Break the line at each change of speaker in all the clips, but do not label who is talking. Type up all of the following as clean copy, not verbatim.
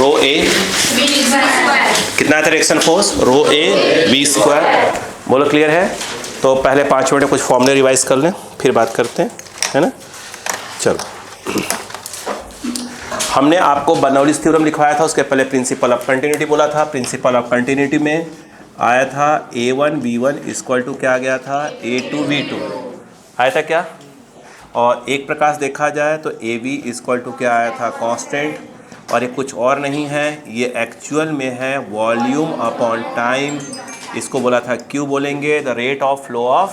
रो a कितना था reaction force, rho a b square. बोलो क्लियर है। तो पहले 5 मिनट में कुछ फॉर्मूले रिवाइज कर लें, फिर बात करते हैं, है ना। चलो, हमने आपको बर्नौलीज थ्योरम लिखवाया था, उसके पहले प्रिंसिपल ऑफ कंटिन्यूटी बोला था। प्रिंसिपल ऑफ कंटिन्यूटी में आया था A1 B1 इक्वल टू क्या आ गया था, A2 B2 आया था क्या। और एक प्रकार से देखा जाए तो AB इक्वल टू क्या आया था, कांस्टेंट। और ये कुछ और नहीं है, ये एक्चुअल में है वॉल्यूम अपॉन टाइम। इसको बोला था Q बोलेंगे, the rate of flow of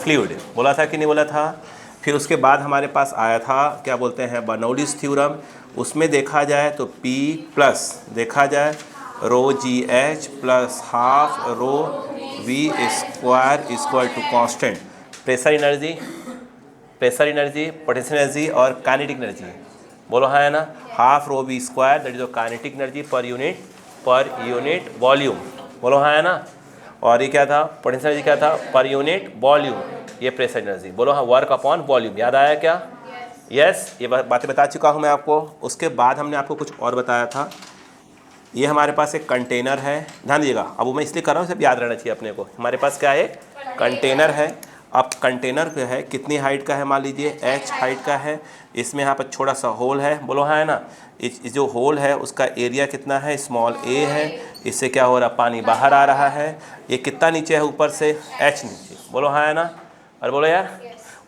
fluid, बोला था कि नहीं बोला था। फिर उसके बाद हमारे पास आया था क्या बोलते हैं, बर्नौलीज थ्योरम। उसमें देखा जाए तो P प्लस देखा जाए rho GH plus half rho V square equal to constant. Pressure energy, potential energy और काइनेटिक एनर्जी, बोलो हाँ है ना। Half rho V square that is kinetic energy per unit volume, बोलो हाँ है ना। और ये क्या था, पोटेंशियल एनर्जी क्या था, पर यूनिट वॉल्यूम। ये प्रेशर एनर्जी, बोलो हाँ, वर्क अपॉन वॉल्यूम। याद आया क्या, यस। ये बातें बता चुका हूँ मैं आपको। उसके बाद हमने आपको कुछ और बताया था। ये हमारे पास एक कंटेनर है, ध्यान दीजिएगा। अब वो मैं इसलिए कर रहा हूँ, सब याद रहना चाहिए अपने को। हमारे पास क्या है, कंटेनर है। अब कंटेनर जो है कितनी हाइट का है, मान लीजिए h हाइट का है। इसमें यहाँ पर छोटा सा होल है, बोलो हाँ है ना। इस जो होल है उसका एरिया कितना है, स्मॉल a है। इससे क्या हो रहा, पानी बाहर आ रहा है। ये कितना नीचे है, ऊपर से h नीचे, बोलो हाँ है ना। अरे बोलो यार,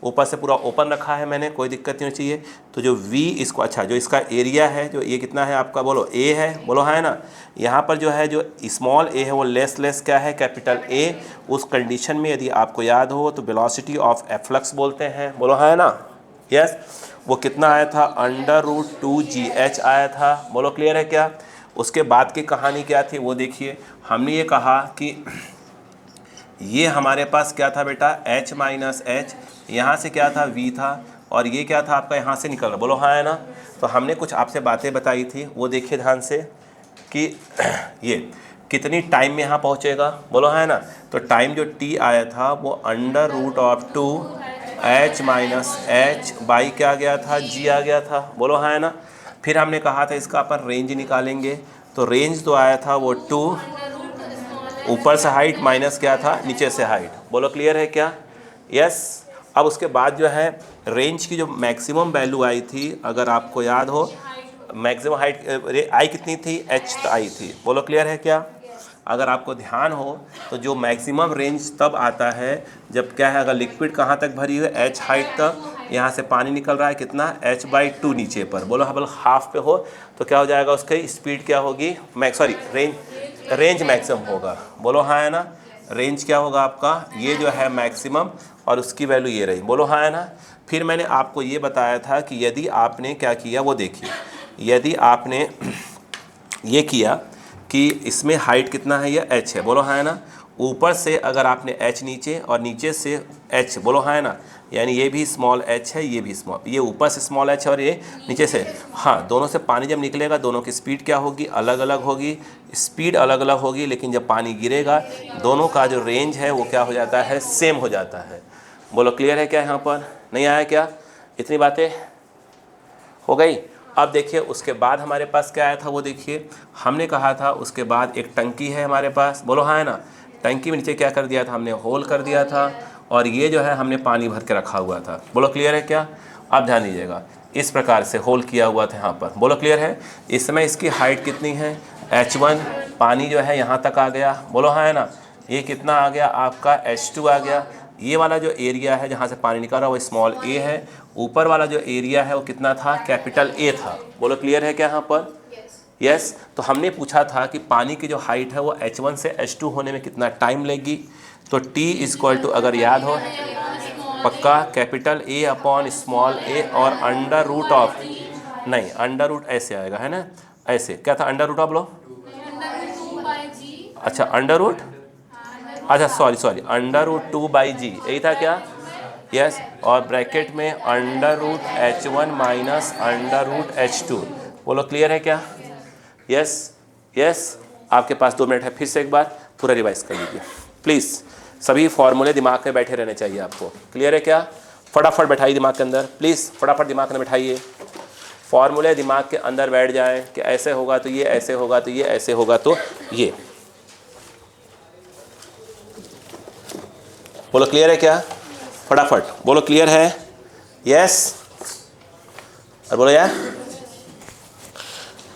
ऊपर से पूरा ओपन रखा है मैंने, कोई दिक्कत नहीं होनी चाहिए। तो जो V इसको, अच्छा जो इसका एरिया है, जो ये कितना है आपका, बोलो A है, बोलो हाँ है ना। यहाँ पर जो है जो स्मॉल a है वो लेस क्या है, कैपिटल A। उस कंडीशन में यदि आपको याद हो तो वेलोसिटी ऑफ एफ्लक्स बोलते हैं, बोलो हाँ है ना। यस, वो कितना आया था, √2GH आया था, बोलो क्लियर है क्या। उसके बाद की कहानी क्या थी वो देखिए। हमने ये कहा कि ये हमारे पास क्या था बेटा, H माइनस H, यहाँ से क्या था, V था। और ये क्या था आपका, यहाँ से निकल रहा, बोलो हाँ है ना। तो हमने कुछ आपसे बातें बताई थी, वो देखिए ध्यान से कि ये कितनी टाइम में यहाँ पहुँचेगा, बोलो हाँ है ना। तो टाइम जो T आया था वो √2H माइनस H बाई क्या आ गया था, G आ गया था, बोलो हाँ है ना। फिर हमने कहा था इसका अपन रेंज निकालेंगे। तो रेंज तो आया था वो 2, ऊपर से हाइट माइनस क्या था, नीचे से हाइट, बोलो क्लियर है क्या, यस। अब उसके बाद जो है रेंज की जो मैक्सिमम वैल्यू आई थी, अगर आपको याद हो, मैक्सिमम हाइट आई कितनी थी, h आई थी, बोलो क्लियर है क्या। अगर आपको ध्यान हो तो जो मैक्सिमम रेंज तब आता है जब क्या है, अगर लिक्विड कहाँ तक भरी हुई है, h हाइट तक। यहाँ से पानी निकल रहा है कितना, h/2 नीचे पर, बोलो हाँ, बोलो हाफ पे हो तो क्या हो जाएगा, उसकी स्पीड क्या होगी, रेंज मैक्सिमम होगा, बोलो हाँ है ना। रेंज क्या होगा आपका, ये जो है मैक्सिमम, और उसकी वैल्यू ये रही, बोलो हाँ है ना। फिर मैंने आपको ये बताया था कि यदि आपने क्या किया वो देखिए, यदि आपने ये किया कि इसमें हाइट कितना है, ये h है, बोलो हाँ है ना। ऊपर से अगर आपने h नीचे और नीचे से h, बोलो हाँ है ना, यानी ये भी स्मॉल h है, ये भी स्मॉल, ये ऊपर से स्मॉल h है और ये नीचे से, हाँ दोनों से पानी जब निकलेगा दोनों की स्पीड क्या होगी, अलग अलग होगी, स्पीड अलग अलग होगी। लेकिन जब पानी गिरेगा दोनों का जो रेंज है वो क्या हो जाता है, सेम हो जाता है, बोलो क्लियर है क्या। यहाँ पर नहीं आया क्या, इतनी बातें हो गई। अब देखिए उसके बाद हमारे पास क्या आया था वो देखिए। हमने कहा था उसके बाद एक टंकी है हमारे पास, बोलो हाँ है ना। टंकी में नीचे क्या कर दिया था हमने, होल कर दिया था। और ये जो है हमने पानी भर के रखा हुआ था, बोलो क्लियर है क्या। अब ध्यान दीजिएगा, इस प्रकार से होल किया हुआ था यहाँ पर, बोलो क्लियर है। इस समय इसकी हाइट कितनी है, h1, पानी जो है यहाँ तक आ गया, बोलो हाँ है ना। ये कितना आ गया आपका, h2 आ गया। ये वाला जो एरिया है जहाँ से पानी निकल रहा है वो स्मॉल a है। ऊपर वाला जो एरिया है वो कितना था, कैपिटल A था, बोलो क्लियर है क्या यहाँ पर, यस। तो हमने पूछा था कि पानी की जो हाइट है वो h1 से h2 होने में कितना टाइम लेगी। तो T इक्वल टू, अगर याद हो पक्का, capital A upon small a और अंडर रूट ऑफ, नहीं अंडर रूट ऐसे आएगा है ना, ऐसे क्या था, अंडर रूट ऑफ, बोलो अच्छा अंडर रूट, अच्छा सॉरी √2/g, यही था क्या, यस। और ब्रैकेट में √h1 माइनस √h2, बोलो क्लियर है क्या, यस। आपके पास 2 मिनट है, फिर से एक बार पूरा रिवाइज कर लीजिए प्लीज़। सभी फॉर्मूले दिमाग में बैठे रहने चाहिए आपको, क्लियर है क्या। फटाफट बैठाइए दिमाग के अंदर, प्लीज़ फटाफट दिमाग में बैठाइए। फॉर्मूले दिमाग के अंदर बैठ जाए कि ऐसे होगा तो ये, ऐसे होगा तो ये, ऐसे होगा तो ये। बोलो क्लियर है क्या? फटाफट बोलो क्लियर है? यस, और बोलो यार।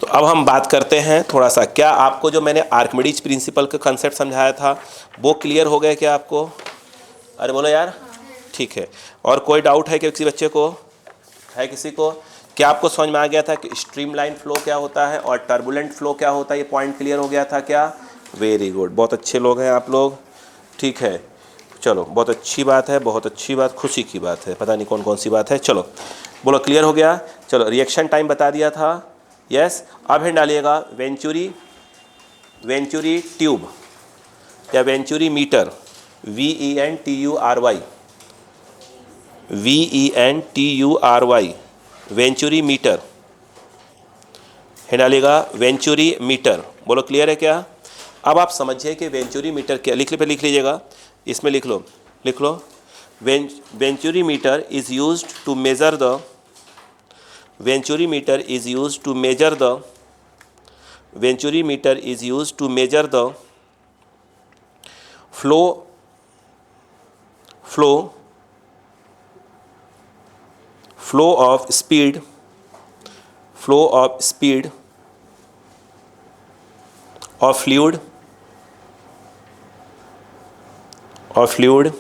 तो अब हम बात करते हैं थोड़ा सा, क्या आपको जो मैंने आर्किमिडीज प्रिंसिपल का कंसेप्ट समझाया था वो क्लियर हो गया क्या आपको? अरे बोलो यार, ठीक है। और कोई डाउट है कि किसी बच्चे को है? किसी को क्या आपको समझ में आ गया था कि स्ट्रीमलाइन फ्लो क्या होता है और टर्बुलेंट फ्लो क्या होता है? ये पॉइंट क्लियर हो गया था क्या? वेरी गुड, बहुत अच्छे लोग हैं आप लोग, ठीक है। चलो बहुत अच्छी बात है, बहुत अच्छी बात, खुशी की बात है, पता नहीं कौन कौन सी बात है। चलो बोलो क्लियर हो गया। चलो रिएक्शन टाइम बता दिया था, यस। अब है डालिएगा वेंचुरी ट्यूब या venturi meter, VENTURY, venturi meter है, डालिएगा वेंचुरी मीटर। बोलो क्लियर है क्या? अब आप समझिए कि वेंचुरी मीटर क्या, लिख लीजिएगा, इसमें लिख लो। Venturi meter is used to measure the flow of speed of fluid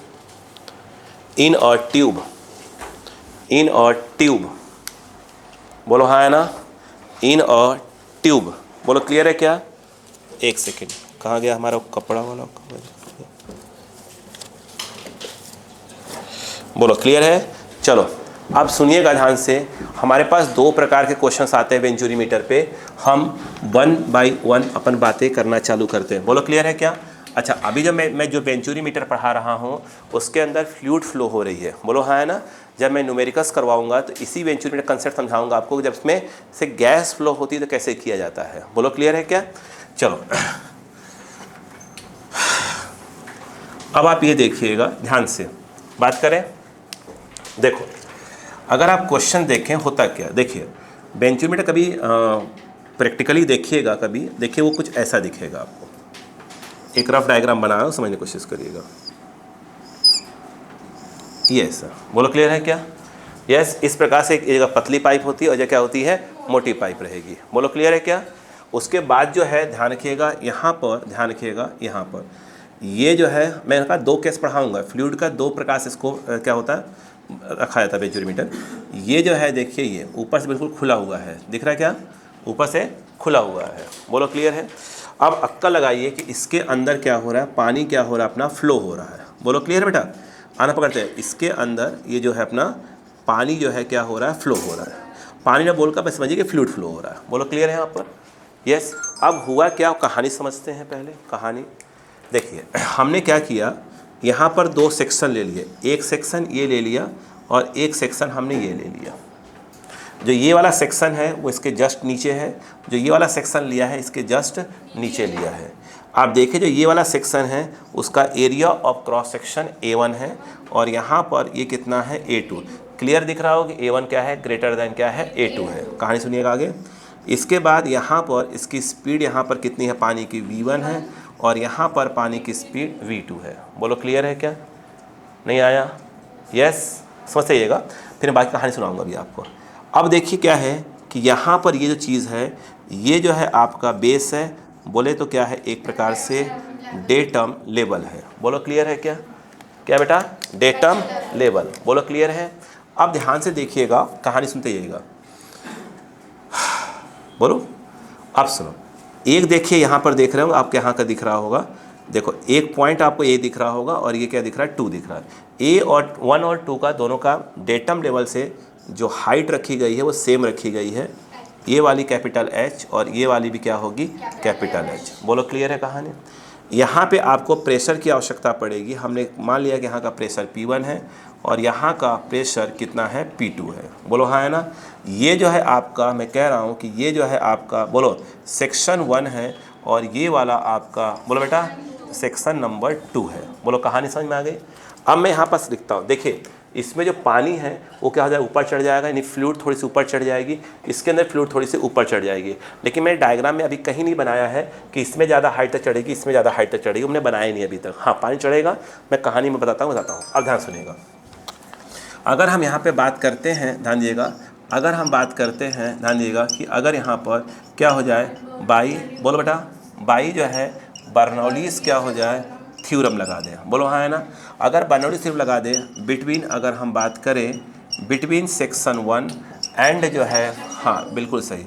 in a tube। बोलो हाँ है ना? इन अ ट्यूब। बोलो क्लियर है क्या? एक सेकेंड, कहाँ गया हमारा कपड़ा वाला? बोलो क्लियर है? चलो अब सुनिएगा ध्यान से। हमारे पास दो प्रकार के क्वेश्चंस आते हैं वेंचुरी मीटर पे, हम 1 बाय 1 अपन बातें करना चालू करते हैं। बोलो क्लियर है क्या? अच्छा, अभी जो मैं जो वेंचुरी मीटर पढ़ा रहा हूँ उसके अंदर फ्लूइड फ्लो हो रही है। बोलो हाँ है ना? जब मैं न्यूमेरिकल्स करवाऊंगा तो इसी वेंचुरी मीटर कंसेप्ट समझाऊंगा आपको, जब इसमें से गैस फ्लो होती है तो कैसे किया जाता है। बोलो क्लियर है क्या? चलो अब आप ये देखिएगा ध्यान से, बात करें। देखो अगर आप क्वेश्चन देखें होता क्या, देखिए वेंचुरी मीटर कभी प्रैक्टिकली देखिएगा, कभी देखिए वो कुछ ऐसा दिखेगा आपको। एक रफ डायग्राम बनाया, समझने की कोशिश करिएगा। यस सर, बोलो क्लियर है क्या? यस, इस प्रकार से एक जगह पतली पाइप होती है और जगह क्या होती है? मोटी पाइप रहेगी। बोलो क्लियर है क्या? उसके बाद जो है ध्यान रखिएगा, यहाँ पर ध्यान रखिएगा, यहाँ पर ये जो है मैंने कहा 2 केस पढ़ाऊँगा। फ्लूइड का 2 प्रकार से इसको क्या होता है रखा जाता है वेंचुरी मीटर। ये जो है देखिए, ये ऊपर से बिल्कुल खुला हुआ है, दिख रहा है क्या? ऊपर से खुला हुआ है। बोलो क्लियर है? अब अक्कल लगाइए कि इसके अंदर क्या हो रहा है, पानी क्या हो रहा है, अपना फ्लो हो रहा है। बोलो क्लियर बेटा? आना पकड़ते हैं, इसके अंदर ये जो है अपना पानी जो है क्या हो रहा है, फ्लो हो रहा है। पानी ना बोलकर बस समझिए कि फ्लूइड फ्लो हो रहा है। बोलो क्लियर है यहाँ पर? यस। अब हुआ क्या, कहानी समझते हैं पहले। कहानी देखिए, हमने क्या किया, यहाँ पर 2 सेक्शन ले लिए, एक सेक्शन ये ले लिया और एक सेक्शन हमने ये ले लिया। जो ये वाला सेक्शन है वो इसके जस्ट नीचे है, जो ये वाला सेक्शन लिया है इसके जस्ट नीचे लिया है। आप देखिए जो ये वाला सेक्शन है उसका area of cross section A1 है और यहाँ पर ये कितना है, A2। क्लियर दिख रहा हो कि A1 क्या है, ग्रेटर देन क्या है, A2 है। कहानी सुनिएगा आगे। इसके बाद यहाँ पर इसकी स्पीड यहाँ पर कितनी है, पानी की V1 है और यहाँ पर पानी की स्पीड V2 है। बोलो क्लियर है क्या? नहीं आया? यस, समझ जाइएगा, फिर बाकी कहानी सुनाऊंगा अभी आपको। अब देखिए क्या है कि यहाँ पर ये जो चीज़ है, ये जो है आपका बेस है, बोले तो क्या है, एक प्रकार से डेटम लेवल है। बोलो क्लियर है क्या? क्या बेटा? Datum level. बोलो क्लियर है? अब ध्यान से देखिएगा, कहानी सुनते जाइएगा। बोलो, अब सुनो। एक देखिए यहाँ पर देख रहे हो, आपके यहाँ का दिख रहा होगा, देखो एक पॉइंट आपको ए दिख रहा होगा और ये क्या दिख रहा है, 2 दिख रहा है। ए और 1 और 2 का दोनों का डेटम लेवल से जो हाइट रखी गई है वो सेम रखी गई है। ये वाली कैपिटल H और ये वाली भी क्या होगी, कैपिटल H। बोलो क्लियर है कहानी? यहाँ पे आपको प्रेशर की आवश्यकता पड़ेगी। हमने मान लिया कि यहाँ का प्रेशर P1 है और यहाँ का प्रेशर कितना है, P2 है। बोलो हाँ है ना? ये जो है आपका, मैं कह रहा हूँ कि ये जो है आपका, बोलो सेक्शन 1 है और ये वाला आपका, बोलो बेटा, सेक्शन नंबर 2 है। बोलो कहानी समझ में आ गई? अब मैं यहाँ पर लिखता हूँ, देखिए इसमें जो पानी है वो क्या हो जाएगा, ऊपर चढ़ जाएगा, यानी फ्लूइड थोड़ी सी ऊपर चढ़ जाएगी, इसके अंदर फ्लूइड थोड़ी सी ऊपर चढ़ जाएगी। लेकिन मैंने डायग्राम में अभी कहीं नहीं बनाया है कि इसमें ज़्यादा हाइट तक चढ़ेगी, इसमें ज़्यादा हाइट तक चढ़ेगी, हमने बनाया नहीं अभी तक। हाँ, पानी चढ़ेगा, मैं कहानी में बताता हूँ। अब ध्यान सुनिएगा। अगर हम यहाँ पे बात करते हैं, ध्यान दीजिएगा, अगर हम बात करते हैं, ध्यान दीजिएगा कि अगर यहाँ पर क्या हो जाए, बाई, बोलो बेटा, बाई जो है बर्नौलीज क्या हो जाए, थ्योरम लगा दे, बोलो हाँ है ना। अगर बर्नौलीज थ्योरम लगा दे बिटवीन, अगर हम बात करें बिटवीन सेक्शन 1 एंड जो है, हाँ बिल्कुल सही,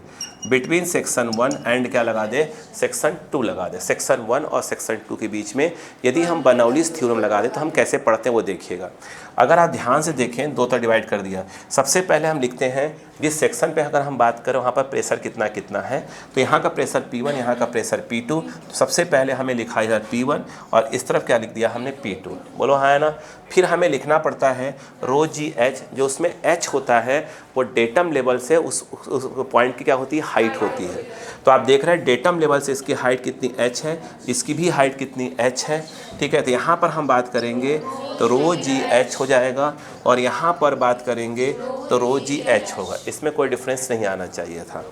बिटवीन सेक्शन 1 एंड क्या लगा दे, सेक्शन 2 लगा दे। सेक्शन 1 और सेक्शन 2 के बीच में यदि हम बर्नौलीज थ्योरम लगा दे तो हम कैसे पढ़ते हैं वो देखिएगा। अगर आप ध्यान से देखें, दो तरह डिवाइड कर दिया। सबसे पहले हम लिखते हैं जिस सेक्शन पे अगर हम बात करें वहाँ पर प्रेशर कितना कितना है, तो यहाँ का प्रेशर P1, यहाँ का प्रेशर P2। तो सबसे पहले हमें लिखा इधर P1 और इस तरफ क्या लिख दिया हमने, P2, बोलो हाँ है ना। फिर हमें लिखना पड़ता है रो जी एच, जो उसमें H होता है वो डेटम लेवल से उस पॉइंट की क्या होती है, हाइट होती है। तो आप देख रहे हैं डेटम लेवल से इसकी हाइट कितनी h है, इसकी भी हाइट कितनी h है, ठीक है। तो यहाँ पर हम बात करेंगे तो रो जी एच हो जाएगा, और यहाँ पर बात करेंगे तो रो जी एच होगा। इसमें कोई डिफरेंस नहीं आना चाहिए था।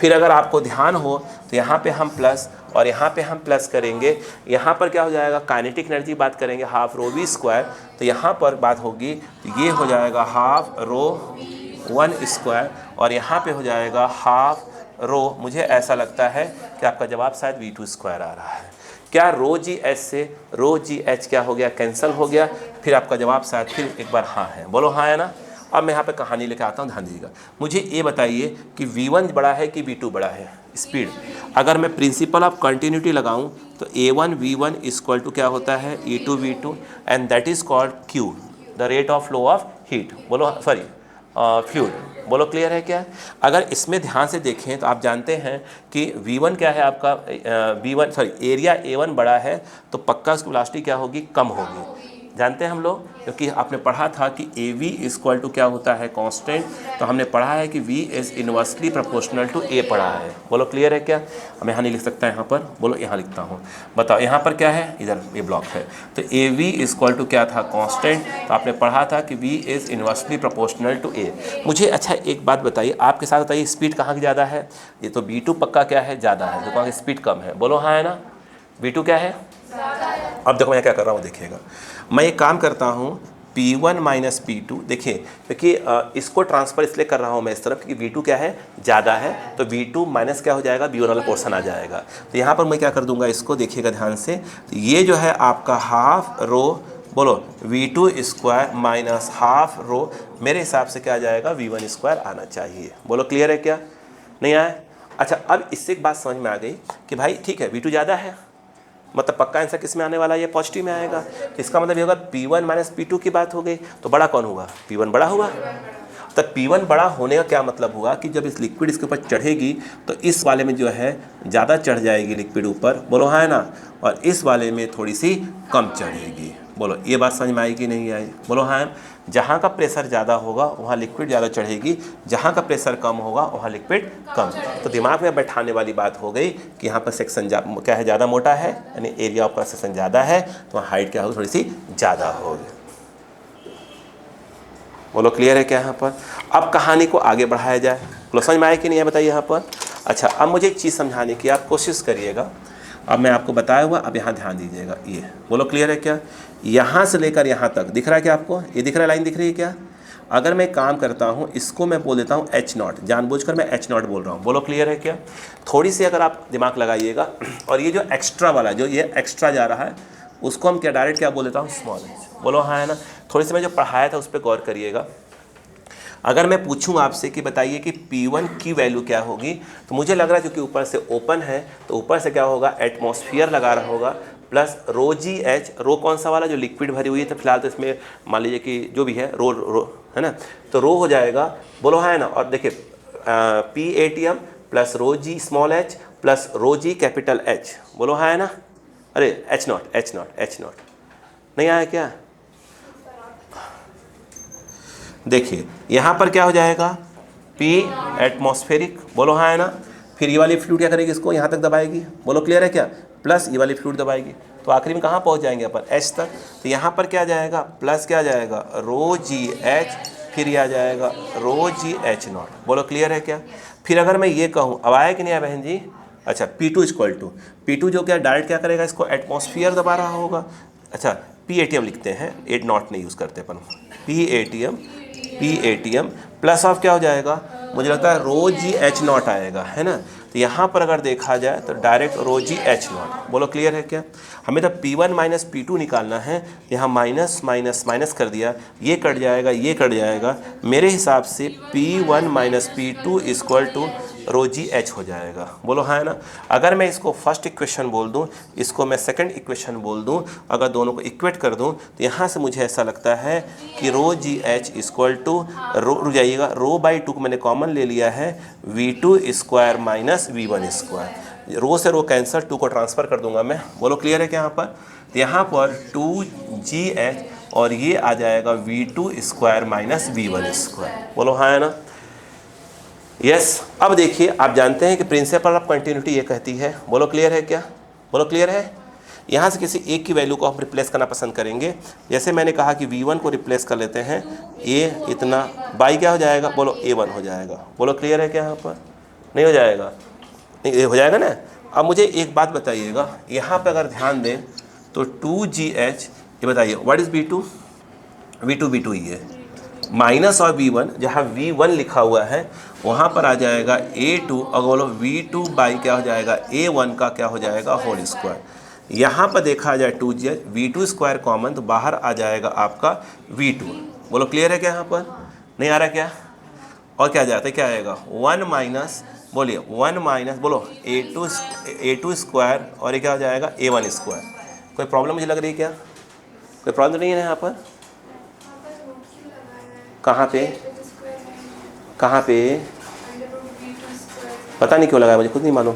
फिर अगर आपको ध्यान हो तो यहाँ पे हम प्लस और यहाँ पे हम प्लस करेंगे। यहाँ पर क्या हो जाएगा, काइनेटिक एनर्जी बात करेंगे हाफ रो वी स्क्वायर, तो यहाँ पर बात होगी तो ये हो जाएगा हाफ रो 1 स्क्वायर, और यहाँ पे हो जाएगा हाफ रो, मुझे ऐसा लगता है कि आपका जवाब शायद V2 स्क्वायर आ रहा है। क्या रो जी एच से रो जी एच क्या हो गया, कैंसिल हो गया। फिर आपका जवाब शायद फिर एक बार हाँ है, बोलो हाँ है ना। अब मैं यहाँ पे कहानी लेके आता हूँ, ध्यान दीजिएगा। मुझे ये बताइए कि V1 बड़ा है कि V2 बड़ा है, स्पीड। अगर मैं प्रिंसिपल ऑफ कंटिन्यूटी लगाऊं तो A1 V1 इक्वल टू क्या होता है, E2 V2, and that is called Q, the rate of flow of heat, बोलो सॉरी फ्लूइड, बोलो क्लियर है क्या। अगर इसमें ध्यान से देखें तो आप जानते हैं कि V1 क्या है आपका, V1 सॉरी एरिया A1 बड़ा है तो पक्का उसकी वेलोसिटी क्या होगी, कम होगी। जानते हैं हम लोग, क्योंकि आपने पढ़ा था कि AV इक्वल टू क्या होता है, कांस्टेंट। तो हमने पढ़ा है कि V is inversely proportional to A पढ़ा है, बोलो क्लियर है क्या। हम यहाँ नहीं लिख सकता, यहाँ पर बोलो, यहाँ लिखता हूँ, बताओ यहाँ पर क्या है, इधर ये ब्लॉक है। तो AV इक्वल टू क्या था, कांस्टेंट। तो आपने पढ़ा था कि V is inversely proportional to A। मुझे अच्छा एक बात बताइए, आपके साथ बताइए स्पीड कहाँ की ज़्यादा है। ये तो V2 पक्का क्या है, ज़्यादा है, तो कहाँ की स्पीड कम है, बोलो हाँ है ना। V2 क्या है, अब देखो मैं क्या कर रहा हूँ, देखिएगा। मैं एक काम करता हूँ P1 माइनस P2, देखिए क्योंकि इसको ट्रांसफ़र इसलिए कर रहा हूँ मैं इस तरफ क्योंकि V2 क्या है, ज़्यादा है, तो V2 माइनस क्या हो जाएगा, V1 वाला पोर्शन आ जाएगा। तो यहाँ पर मैं क्या कर दूंगा, इसको देखिएगा ध्यान से। तो ये जो है आपका हाफ रो, बोलो V2 square minus half rho, मेरे हिसाब से क्या आ जाएगा, V1 स्क्वायर आना चाहिए, बोलो क्लियर है क्या, नहीं आया। अच्छा, अब इससे एक बात समझ में आ गई कि भाई ठीक है V2 ज़्यादा है, मतलब पक्का आंसर किस में आने वाला है, ये पॉजिटिव में आएगा। तो इसका मतलब ये होगा P1 माइनस P2 की बात हो गई, तो बड़ा कौन हुआ, P1 बड़ा हुआ। तो P1 बड़ा होने का क्या मतलब हुआ कि जब इस लिक्विड इसके ऊपर चढ़ेगी तो इस वाले में जो है ज़्यादा चढ़ जाएगी लिक्विड ऊपर, बोलो हाँ है ना, और इस वाले में थोड़ी सी कम चढ़ेगी। बोलो ये बात समझ में आई कि नहीं आई, बोलो हाँ। जहाँ का प्रेशर ज़्यादा होगा वहाँ लिक्विड ज़्यादा चढ़ेगी, जहाँ का प्रेशर कम होगा वहाँ लिक्विड कम। तो दिमाग में बैठाने वाली बात हो गई कि यहाँ पर सेक्शन क्या है, ज़्यादा मोटा है, यानी एरिया ऑफ सेक्शन ज़्यादा है, तो वहाँ हाइट क्या होगी, थोड़ी सी ज़्यादा होगी। बोलो क्लियर है क्या यहाँ पर। अब कहानी को आगे बढ़ाया जाए, बोलो समझ में आया कि नहीं है, बताइए यहाँ पर। अच्छा, अब मुझे एक चीज़ समझाने की आप कोशिश करिएगा। अब मैं आपको बताया हुआ, अब यहाँ ध्यान दीजिएगा, ये बोलो क्लियर है क्या। यहाँ से लेकर यहाँ तक दिख रहा है क्या आपको, ये दिख रहा है, लाइन दिख रही है क्या। अगर मैं काम करता हूँ, इसको मैं बोल देता हूँ H0, जानबूझकर मैं H0 बोल रहा हूँ, बोलो क्लियर है क्या। थोड़ी सी अगर आप दिमाग लगाइएगा, और ये जो एक्स्ट्रा वाला, जो ये एक्स्ट्रा जा रहा है, उसको हम क्या डायरेक्ट क्या बोल देता हूँ, स्मॉल h, बोलो हाँ है ना। थोड़ी सी मैं जो पढ़ाया था उस पर गौर करिएगा। अगर मैं पूछूं आपसे कि बताइए कि P1 की वैल्यू क्या होगी, तो मुझे लग रहा है क्योंकि ऊपर से ओपन है तो ऊपर से क्या होगा, एटमॉस्फेयर लगा रहा होगा, प्लस रो जी एच, रो कौन सा वाला, जो लिक्विड भरी हुई है, तो फिलहाल तो इसमें मान लीजिए कि जो भी है रो है ना, तो रो हो जाएगा, बोलो है ना। और देखिए PATM प्लस रो जी स्मॉल h प्लस रो जी कैपिटल H, बोलो है ना। अरे H0 नहीं आया क्या। देखिए यहाँ पर क्या हो जाएगा, P एटमॉस्फेरिक, बोलो हाँ है ना। फिर ये वाली फ्लूइड क्या करेगी, इसको यहाँ तक दबाएगी, बोलो क्लियर है क्या। प्लस ये वाली फ्लूइड दबाएगी, तो आखिरी में कहाँ पहुँच जाएंगे अपन, एच तक। तो यहाँ पर क्या जाएगा, प्लस क्या जाएगा, रो जी एच, फिर यह आ जाएगा रो जी एच नॉट। बोलो क्लियर है क्या। फिर अगर मैं ये कहूँ, अब आया कि नहीं आया बहन जी। अच्छा, P2 इक्वल टू P2 जो क्या डायरेक्ट क्या करेगा, इसको एटमॉस्फेयर दबा रहा होगा। अच्छा, PATM लिखते हैं, एट नॉट नहीं यूज़ करते अपन, PATM प्लस ऑफ क्या हो जाएगा, मुझे लगता है रो जी एच नॉट आएगा, है ना। तो यहाँ पर अगर देखा जाए तो direct rho g h naught. बोलो क्लियर है क्या। हमें तो P1 माइनस P2 निकालना है, यहाँ माइनस माइनस माइनस कर दिया, ये कट जाएगा, ये कट जाएगा। मेरे हिसाब से P1 minus P2 equal to rho g h हो जाएगा। बोलो हाँ है ना। अगर मैं इसको फर्स्ट इक्वेशन बोल दूँ, इसको मैं सेकंड इक्वेशन बोल दूँ, अगर दोनों को इक्वेट कर दूँ, तो यहाँ से मुझे ऐसा लगता है कि रो जी एच इक्वल टू रो, रुक जाइएगा, रो बाई टू को मैंने कॉमन ले लिया है, V2 square minus V1 square. Rho से रो कैंसर, टू को ट्रांसफ़र कर दूंगा मैं। बोलो क्लियर है क्या यहाँ पर। तो यहाँ पर 2GH और ये आ जाएगा V2 square minus V1 square. बोलो हाँ है ना। यस। अब देखिए, आप जानते हैं कि प्रिंसिपल ऑफ कंटिन्यूटी ये कहती है, बोलो क्लियर है क्या, बोलो क्लियर है। यहाँ से किसी एक की वैल्यू को हम रिप्लेस करना पसंद करेंगे। जैसे मैंने कहा कि V1 को रिप्लेस कर लेते हैं, ए इतना बाई क्या हो जाएगा, बोलो A1 हो जाएगा। बोलो क्लियर है क्या यहाँ पर, नहीं हो जाएगा, नहीं ये हो जाएगा ना। अब मुझे एक बात बताइएगा, यहाँ पे अगर ध्यान दें तो 2GH, ये बताइए व्हाट इज़ V2, V2 ही है, माइनस और V1, जहाँ V1 लिखा हुआ है वहाँ पर आ जाएगा A2, अगर बोलो V2 बाई क्या हो जाएगा, A1 का क्या हो जाएगा, होल स्क्वायर। यहाँ पर देखा जाए 2GH, V2 स्क्वायर कॉमन, तो बाहर आ जाएगा आपका V2। बोलो क्लियर है क्या यहाँ पर, नहीं आ रहा क्या। और क्या जाता है, क्या आएगा 1 माइनस, बोलिए 1 माइनस, बोलो A2 स्क्वायर, और ये क्या हो जाएगा A1 स्क्वायर। कोई प्रॉब्लम मुझे लग रही है क्या, कोई प्रॉब्लम नहीं है यहाँ पर। कहाँ पे, कहाँ पे, पता नहीं क्यों लगाया, मुझे खुद नहीं मालूम,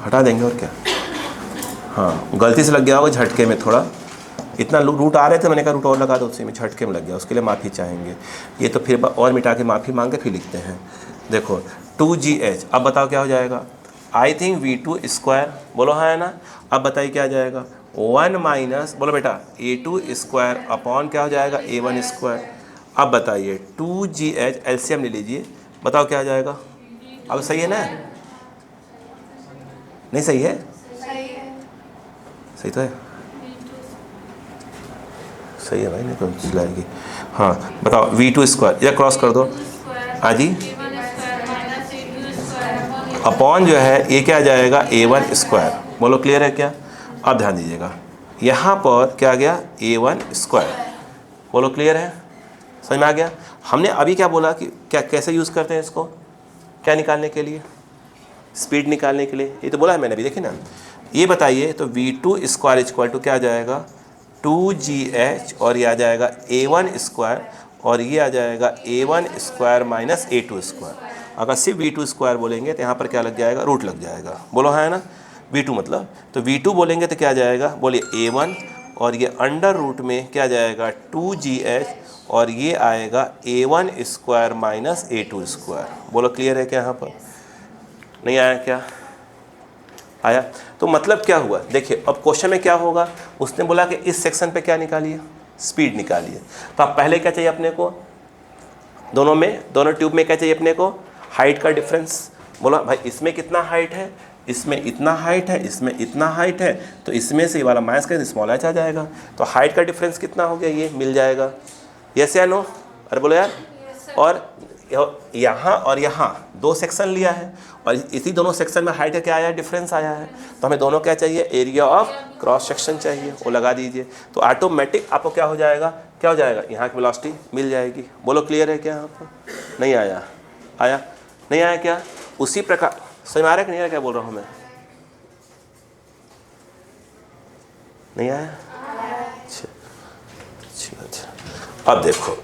हटा देंगे और क्या। हाँ, गलती से लग गया होगा झटके में, थोड़ा इतना रूट आ रहे थे, मैंने कहा रूट और लगा दो, उसी में झटके में लग गया, उसके लिए माफ़ी चाहेंगे। ये तो फिर और मिटा के माफ़ी मांग के फिर लिखते हैं। देखो 2GH, अब बताओ क्या हो जाएगा, आई थिंक V2 स्क्वायर, बोलो हाँ है ना। अब बताइए क्या आ जाएगा, 1 माइनस, बोलो बेटा A2 स्क्वायर अपॉन क्या हो जाएगा, A1 स्क्वायर। अब बताइए 2GH एलसीएम ले लीजिए, बताओ क्या आ जाएगा। अब सही है ना, नहीं सही है, सही तो है, सही है भाई, नहीं तो चिल्लाएगी। हाँ बताओ V2 स्क्वायर, या क्रॉस कर दो, हाँ जी, अपॉन जो है ये क्या आ जाएगा, A1 स्क्वायर। बोलो क्लियर है क्या। अब ध्यान दीजिएगा, यहाँ पर क्या आ गया, A1 स्क्वायर। बोलो क्लियर है, समझ में आ गया। हमने अभी क्या बोला कि क्या कैसे यूज़ करते हैं इसको, क्या निकालने के लिए, स्पीड निकालने के लिए, ये तो बोला है मैंने अभी, देखिए ना। ये बताइए तो V2 स्क्वायर इक्वल टू क्या आ जाएगा, 2GH, और ये आ जाएगा A1 स्क्वायर, और ये आ जाएगा A1 square minus A2 square. अगर सिर्फ V2 स्क्वायर बोलेंगे तो यहाँ पर क्या लग जाएगा, रूट लग जाएगा। बोलो हाँ है ना, V2 मतलब, तो V2 बोलेंगे तो क्या आ जाएगा, बोलिए A1, और ये अंडर रूट में क्या जाएगा 2GH, और ये आएगा A1 square minus A2 square. बोलो क्लियर है क्या यहाँ पर, नहीं आया क्या, आया। तो मतलब क्या हुआ, देखिए अब क्वेश्चन में क्या होगा, उसने बोला कि इस सेक्शन पे क्या निकालिए, स्पीड निकालिए। तो अब पहले क्या चाहिए अपने को, दोनों में, दोनों ट्यूब में क्या चाहिए अपने को, हाइट का डिफरेंस। बोला भाई इसमें कितना हाइट है, इसमें इतना हाइट है, इसमें इतना हाइट है, तो इसमें से ये वाला माइनस कर स्मॉल एच आ जाएगा। तो हाइट का डिफरेंस कितना हो गया, ये मिल जाएगा। यस या नो, अरे बोलो यार। और यहाँ और यहाँ दो सेक्शन लिया है, और इसी दोनों सेक्शन में हाइट का क्या आया, डिफरेंस आया है। तो हमें दोनों क्या चाहिए, एरिया ऑफ क्रॉस सेक्शन चाहिए, वो लगा दीजिए। तो ऑटोमेटिक आपको क्या हो जाएगा, क्या हो जाएगा, यहाँ की वेलोसिटी मिल जाएगी। बोलो क्लियर है क्या यहाँ पर, नहीं आया, आया नहीं आया क्या। उसी प्रकार समझ में आ रहा है कि नहीं आया, क्या बोल रहा हूँ मैं, नहीं आया। अच्छा, अब देखो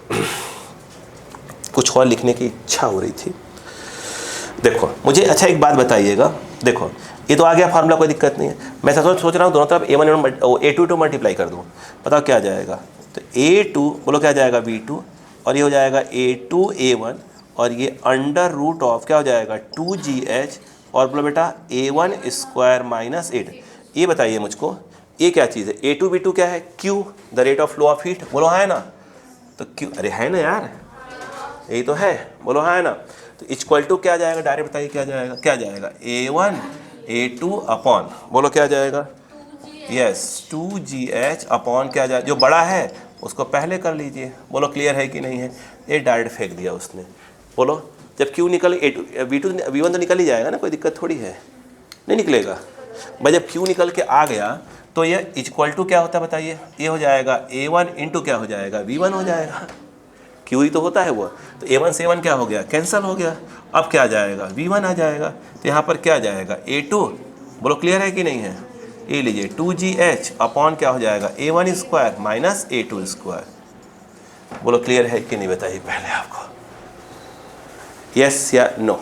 कुछ और लिखने की इच्छा हो रही थी। देखो मुझे, अच्छा एक बात बताइएगा, देखो ये तो आ गया फार्मूला, कोई दिक्कत नहीं है। मैं सोच रहा हूँ दोनों तरफ A2 मल्टीप्लाई कर दूँ, बताओ क्या आ जाएगा। तो A2 बोलो क्या आ जाएगा, V2, और ये हो जाएगा A2 A1, और ये अंडर रूट ऑफ क्या हो जाएगा 2GH, और बोलो बेटा A1 स्क्वायर माइनस 8। ये बताइए मुझको ये क्या चीज़ है? A2 B2 क्या है? Q the rate of flow of heat. बोलो हाँ है ना? तो Q अरे है ना यार, यही तो है। बोलो हाँ है ना? तो इक्वल टू क्या जाएगा? डायरेक्ट बताइए क्या जाएगा? क्या जाएगा? A1 A2 अपॉन, बोलो क्या जाएगा? यस 2GH अपॉन क्या जाए, जो बड़ा है उसको पहले कर लीजिए। बोलो क्लियर है कि नहीं है? ये डायरेक्ट फेंक दिया उसने। बोलो जब Q निकल A2 V2 V1 तो निकल ही जाएगा ना, कोई दिक्कत थोड़ी है, नहीं निकलेगा भाई। जब Q निकल के आ गया तो ये इक्वल टू क्या होता है बताइए? ये हो जाएगा A1 इंटू क्या हो जाएगा? V1 हो जाएगा। Q ही तो होता है वो, तो A1 से A1 क्या हो गया? कैंसिल हो गया। अब क्या जाएगा? V1 आ जाएगा। तो यहाँ पर क्या जाएगा? A2। बोलो क्लियर है कि नहीं है? ये लीजिए 2GH अपॉन क्या हो जाएगा? A1 square minus A2 square. बोलो क्लियर है कि नहीं बताइए पहले आपको? यस या नो?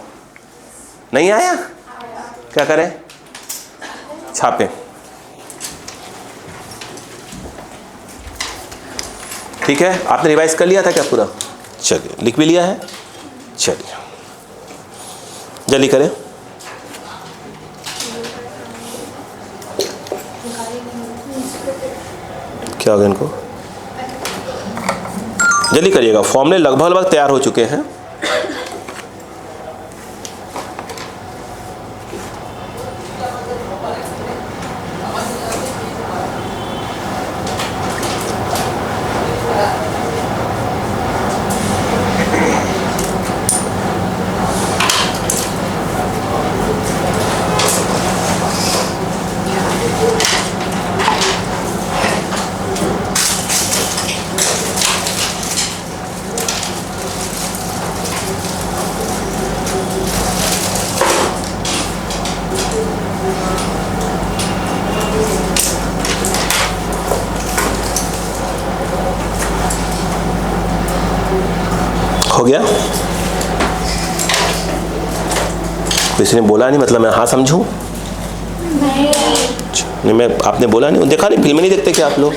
नहीं आया? क्या करें? छापे। ठीक है, आपने रिवाइज कर लिया था क्या पूरा? चलिए लिख भी लिया है। चलिए जल्दी करें। क्या हो गया इनको? जल्दी करिएगा, फॉर्मूले लगभग तैयार हो चुके हैं। हो गया? किसी ने बोला नहीं, मतलब मैं हाँ समझूं? नहीं, मैं आपने बोला नहीं, देखा नहीं, फिल्में नहीं देखते क्या आप लोग?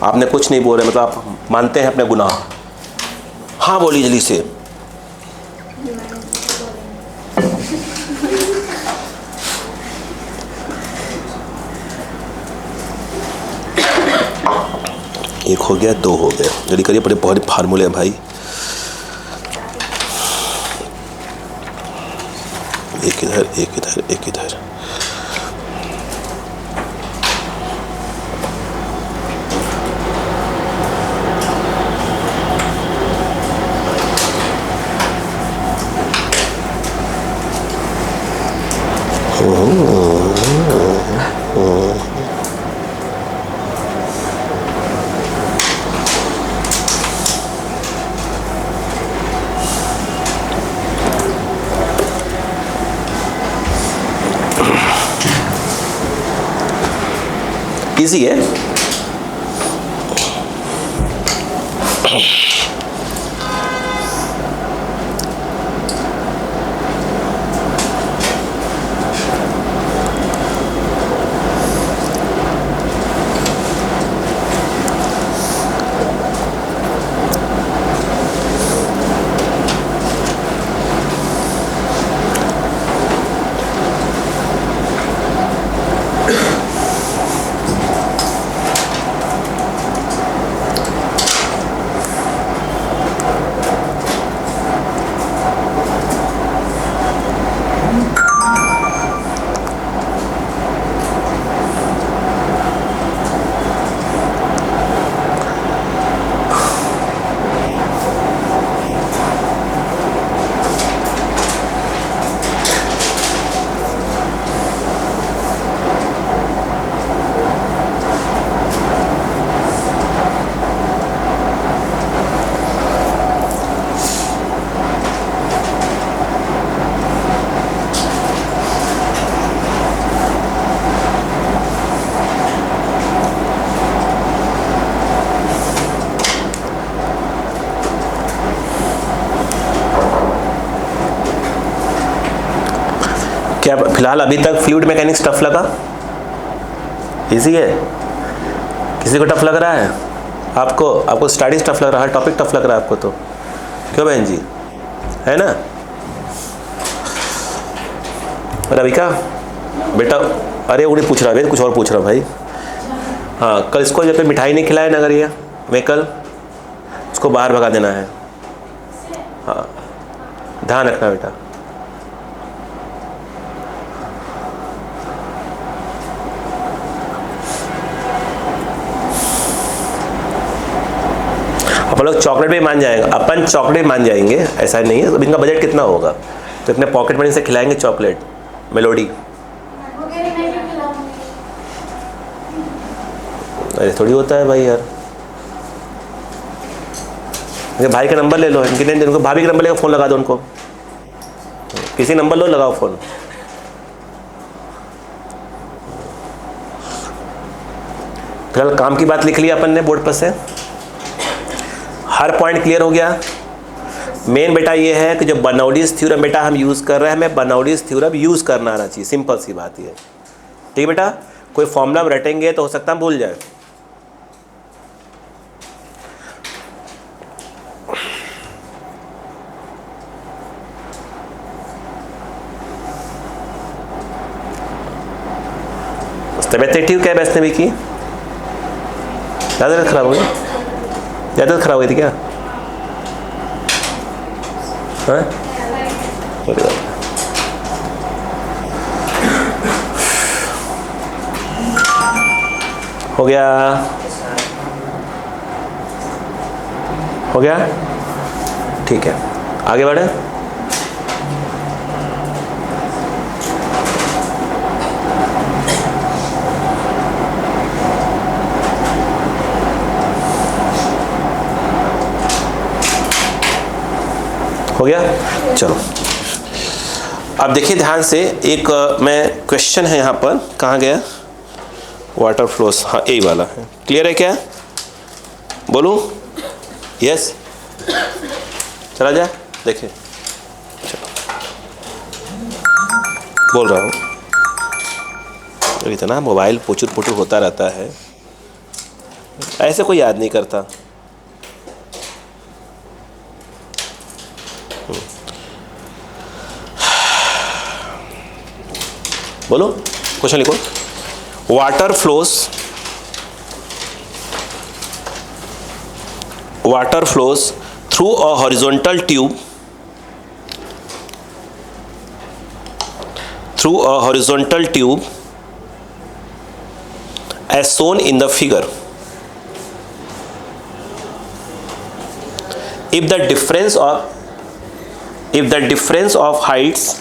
आपने कुछ नहीं बोल रहे, मतलब आप मानते हैं अपने गुनाह। हाँ बोलिए जल्दी से। एक हो गया, दो हो गया, जल्दी करिए, बड़े बहुत फार्मूले हैं भाई। एक इधर एक इधर एक इधर। इजी है। क्या फिलहाल अभी तक फ्लूइड मैकेनिक्स टफ लगा? इजी है? किसी को टफ लग रहा है? आपको स्टडीज टफ लग रहा है? टॉपिक टफ लग रहा है आपको? तो क्यों बहन जी, है ना? रविका बेटा, अरे वो नहीं पूछ रहा है, कुछ और पूछ रहा भाई। हाँ, कल इसको जब पे मिठाई नहीं खिलाए ना करिए, मैं कल उसको बाहर भगा देना है। हाँ, ध्यान रखना बेटा। अपन लोग चॉकलेट भी मान जाएंगे, अपन चॉकलेट मान जाएंगे, ऐसा नहीं है। अब इनका बजट कितना होगा, तो इतने पॉकेट मनी से खिलाएंगे चॉकलेट, मेलोडी। अरे थोड़ी होता है भाई यार। इनके भाई का नंबर ले लो, इनके भाभी का नंबर लेकर फ़ोन लगा दो उनको, किसी नंबर लो, लगाओ फ़ोन। फिलहाल काम की बात लिख लिया अपन ने बोर्ड पर से, हर पॉइंट क्लियर हो गया। मेन बेटा ये है कि जो बर्नौलीज थ्योरम बेटा हम यूज़ कर रहे हैं, हमें बर्नौलीज थ्योरम यूज़ करना आना चाहिए, सिंपल सी बात ये। ठीक है बेटा, कोई फॉर्मूला हम रटेंगे तो हो सकता है भूल जाए। तबियत ठीक है वैष्णवी भी की? ज़्यादा खराब हो गई? ज़्यादा खराब हो गई थी क्या? हाँ, हो गया, हो गया, ठीक है, आगे बढ़े। हो गया, चलो अब देखिए ध्यान से, एक मैं क्वेश्चन है यहाँ पर, कहाँ गया वाटर फ्लोस, हाँ यही वाला है, क्लियर है क्या? बोलूँ? यस, चला जाए, देखिए चलो बोल रहा हूँ। इतना मोबाइल पुचुर पुचुर होता रहता है, ऐसे कोई याद नहीं करता। बोलो, क्वेश्चन लिखो। Water flows through a horizontal tube as shown in the figure. If the difference of heights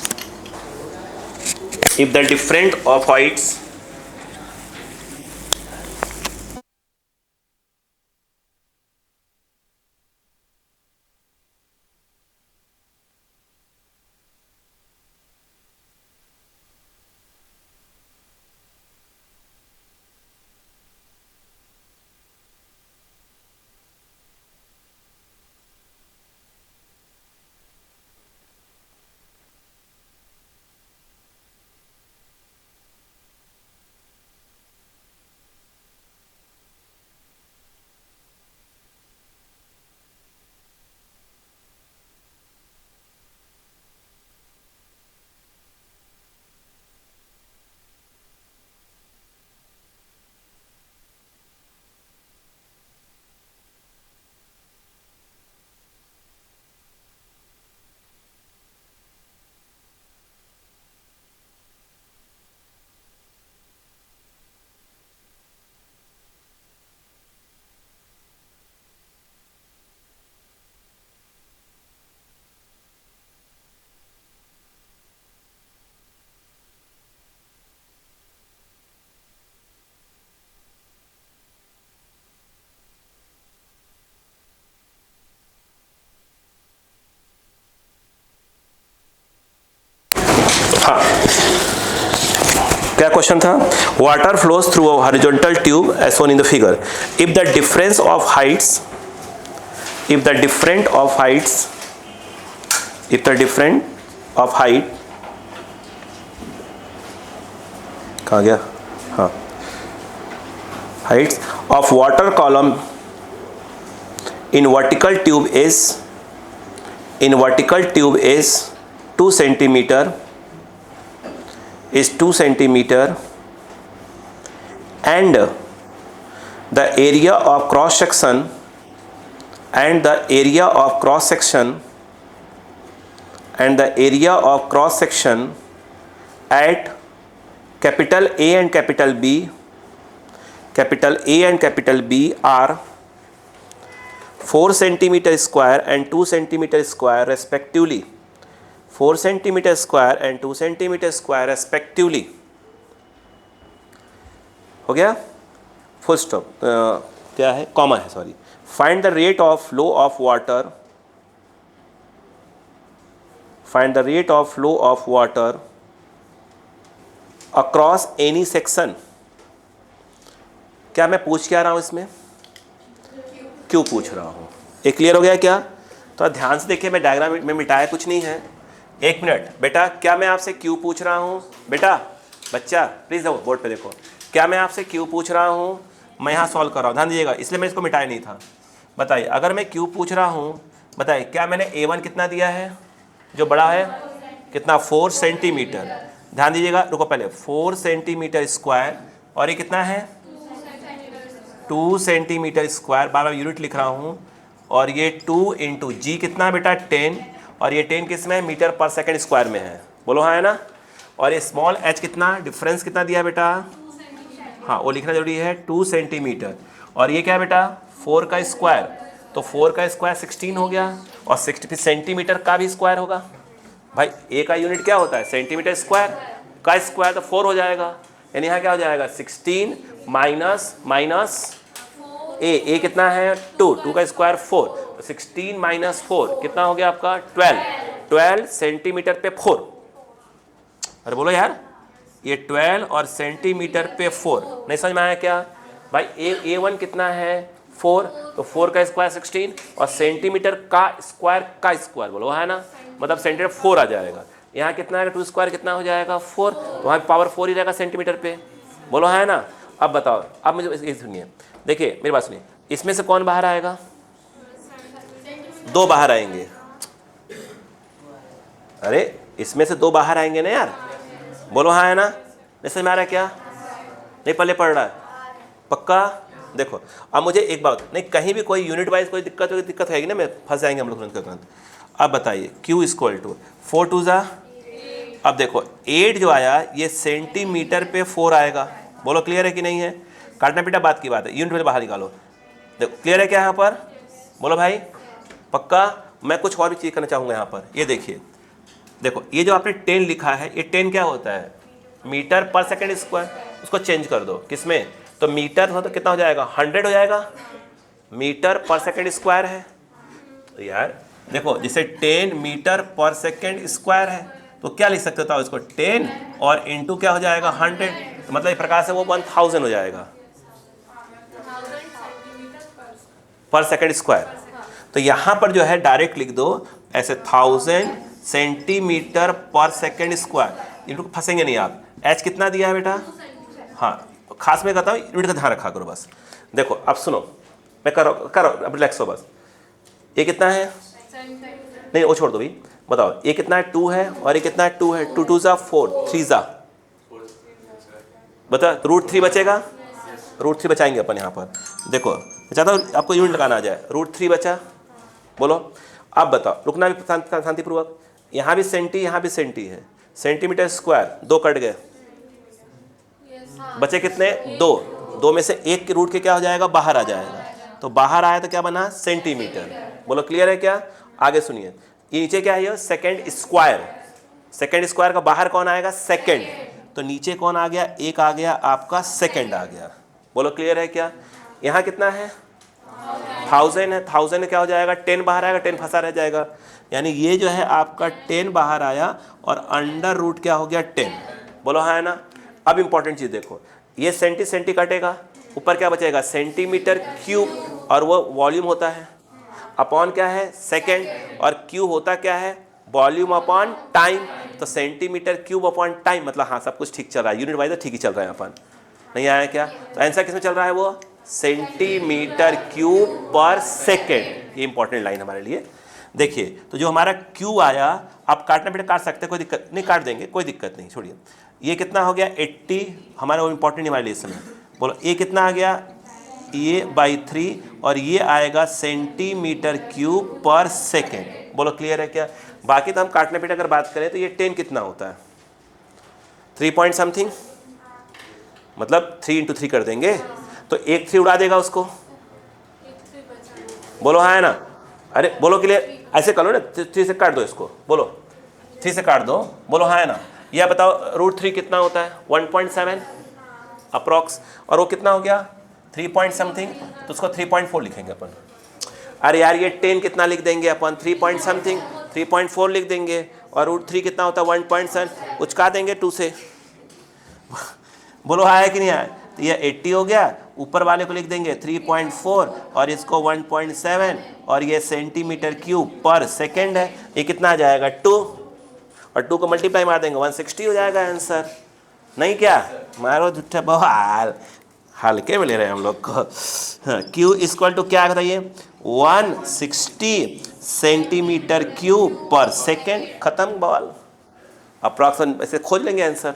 हाँ, क्या क्वेश्चन था? Water flows through a horizontal tube as shown in the figure. If the difference of heights कहाँ गया? हाँ, heights of water column in vertical tube is 2 centimeter is 2 centimeter and the area of cross section and the area of cross section and the area of cross section at capital A and capital B, capital A and capital B are 4 centimeter square and 2 centimeter square respectively. 4 centimeter square and 2 centimeter square respectively. हो गया? Full stop. क्या है? Comma है, sorry. Find the rate of flow of water. Find the rate of flow of water across any section. क्या मैं पूछ क्या रहा हूं इसमें? क्यों पूछ रहा हूं. ये क्लियर हो गया क्या? तो ध्यान से देखिए, मैं डायग्राम में मिटाया कुछ नहीं है. एक मिनट बेटा, क्या मैं आपसे क्यों पूछ रहा हूं? बेटा, बच्चा प्लीज देखो बोर्ड पे देखो. क्या मैं आपसे क्यों पूछ रहा हूं? मैं यहाँ सॉल्व कर रहा हूँ, ध्यान दीजिएगा, इसलिए मैं इसको मिटाया नहीं था. बताइए, अगर मैं क्यों पूछ रहा हूँ, बताइए क्या मैंने A1 कितना दिया है जो बड़ा है? कितना? 4 सेंटीमीटर. ध्यान दीजिएगा, रुको पहले, 4 सेंटीमीटर स्क्वायर और ये कितना है? 2 सेंटीमीटर स्क्वायर. बार बार यूनिट लिख रहा हूँ. और ये 2 इंटू जी कितना बेटा? 10. और ये 10 किस में है? मीटर पर सेकंड स्क्वायर में है. बोलो हाँ है ना. और ये स्मॉल h कितना? डिफरेंस कितना दिया बेटा? हाँ, वो लिखना जरूरी है, 2 सेंटीमीटर. और ये क्या है बेटा? 4 का स्क्वायर. तो 4 का स्क्वायर 16 हो गया. और 60 सेंटीमीटर का भी स्क्वायर होगा. भाई ए का यूनिट क्या होता है? Centimetre square. का स्क्वायर तो 4 हो जाएगा. यानी यहाँ क्या हो जाएगा? 16 माइनस ए कितना है? 2 का स्क्वायर 4. तो 16 माइनस 4 कितना हो गया आपका? 12 सेंटीमीटर पे 4. अरे बोलो यार, ये 12 और सेंटीमीटर पे 4 नहीं समझ में आया क्या? भाई A1 कितना है? 4. तो 4 का स्क्वायर 16 और सेंटीमीटर का स्क्वायर बोलो है ना, मतलब सेंटीमीटर 4 आ जाएगा. यहाँ कितना है? 2 स्क्वायर कितना हो जाएगा? 4. तो वहाँ पावर 4 ही रहेगा सेंटीमीटर पे. बोलो है ना. अब बताओ, अब मुझे सुनिए, देखिए मेरी बात सुनिए, इसमें से कौन बाहर आएगा? 2 बाहर आएंगे. अरे इसमें से 2 बाहर आएंगे ना यार. बोलो हाँ है ना. नहीं समझ में आ रहा है क्या? नहीं पल्ले पड़ रहा है? पक्का? देखो अब मुझे एक बात, नहीं कहीं भी कोई यूनिट वाइज कोई दिक्कत होगी ना, मैं फंस जाएंगे हम लोग तुरंत. अब बताइए, Q इक्वल टू 4 2 जा. अब देखो 8 जो आया ये सेंटीमीटर पे 4 आएगा. बोलो क्लियर है कि नहीं है? काटना पीटा बात की बात है, यूनिट में बाहर निकालो. देखो क्लियर है क्या यहाँ पर? बोलो भाई पक्का. मैं कुछ और भी चीज़ करना चाहूँगा यहाँ पर. ये देखिए, देखो ये जो आपने 10 लिखा है, ये 10 क्या होता है? मीटर पर सेकंड स्क्वायर. उसको चेंज कर दो किसमें? तो मीटर हो तो कितना हो जाएगा? 100 हो जाएगा. मीटर पर सेकंड स्क्वायर है. तो यार देखो, जैसे 10 मीटर पर सेकंड स्क्वायर है तो क्या लिख सकते हो इसको? 10 और इंटू क्या हो जाएगा? 100. तो मतलब इस प्रकार से वो 1000 हो जाएगा पर सेकंड स्क्वायर. तो यहाँ पर जो है डायरेक्ट लिख दो ऐसे 1000 सेंटीमीटर पर सेकंड स्क्वायर. इनको फंसेंगे नहीं आप. एच कितना दिया है बेटा? हाँ, खास में कहता हूँ यूनिट का ध्यान रखा करो बस. देखो अब सुनो, मैं करो अब रिलैक्स हो बस. ये कितना है? नहीं वो छोड़ दो भाई. बताओ ये कितना है? 2 है. और ये कितना है? 2 है. 2 2 जा 4, 3 जा. बता, √3 बचेगा. √3 बचाएंगे अपन यहाँ पर. देखो मैं चाहता हूँ आपको यूनिट लगाना आ जाए. √3 बचा. बोलो अब बताओ, रुकना भी शांतिपूर्वक. यहाँ भी सेंटी, यहाँ भी सेंटी है. सेंटीमीटर स्क्वायर 2 कट गए, बचे कितने? 2 में से एक के रूट के क्या हो जाएगा? बाहर आ जाएगा. तो बाहर आया तो क्या बना? सेंटीमीटर. बोलो क्लियर है क्या? आगे सुनिए, ये नीचे क्या है? ये सेकंड स्क्वायर. सेकंड स्क्वायर का बाहर कौन आएगा? सेकंड. तो नीचे कौन आ गया? एक आ गया आपका, सेकंड आ गया. बोलो क्लियर है क्या? यहाँ कितना है? 1000 है. 1000 क्या हो जाएगा? 10 बाहर आएगा, 10 फंसा रह जाएगा. यानी ये जो है आपका 10 बाहर आया और अंडर रूट क्या हो गया? 10. बोलो हाँ है ना. अब इंपॉर्टेंट चीज़ देखो, ये सेंटी कटेगा, ऊपर क्या बचेगा? Centimetre cube. और वो वॉल्यूम होता है अपॉन क्या है? सेकेंड. और क्यू होता क्या है? Volume upon time. तो सेंटीमीटर क्यूब अपॉन टाइम, मतलब हाँ सब कुछ ठीक चल रहा है. यूनिट वाइज ठीक ही चल रहा है. अपन नहीं आया क्या? तो आंसर किस में चल रहा है? वो सेंटीमीटर क्यूब पर सेकेंड. ये इंपॉर्टेंट लाइन हमारे लिए. देखिए तो जो हमारा क्यू आया, आप काटना बेटा काट सकते हैं, कोई दिक्कत नहीं. काट देंगे, कोई दिक्कत नहीं, छोड़िए. ये कितना हो गया 80, हमारा वो इंपॉर्टेंट हमारे लेसन है। बोलो ये कितना आ गया, ये बाई 3, और ये आएगा सेंटीमीटर क्यूब पर सेकेंड। बोलो क्लियर है क्या? बाकी तो हम काटने पीटे अगर बात करें तो ये 10 कितना होता है, 3 पॉइंट समथिंग, मतलब 3 इंटू 3 कर देंगे तो एक 3 उड़ा देगा उसको। बोलो हाँ है ना? अरे बोलो क्लियर, ऐसे कर लो ना, 3 से काट दो इसको, बोलो 3 से काट दो, बोलो हाँ है ना? यह बताओ √3 कितना होता है, 1.7 अप्रॉक्स, और वो कितना हो गया 3 पॉइंट समथिंग, तो उसको 3.4 लिखेंगे अपन। अरे यार ये 10 कितना लिख देंगे अपन, 3 पॉइंट समथिंग 3.4 लिख देंगे, और √3 कितना होता है 1.7, उचका देंगे 2 से। बोलो हाँ है कि नहीं है? तो ये 80 हो गया, ऊपर वाले को लिख देंगे 3.4 और इसको 1.7, और ये सेंटीमीटर क्यूब पर सेकेंड है। ये कितना आ जाएगा 2, और 2 को मल्टीप्लाई मार देंगे 160 हो जाएगा आंसर। नहीं क्या मारो झूठा बवाल, हल्के में ले रहे हैं हम लोग को। क्यू इक्वल टू क्या बताइए, 160 सेंटीमीटर क्यूब पर सेकेंड। खत्म बवाल, अप्रॉक्सिमेट ऐसे खोज लेंगे आंसर।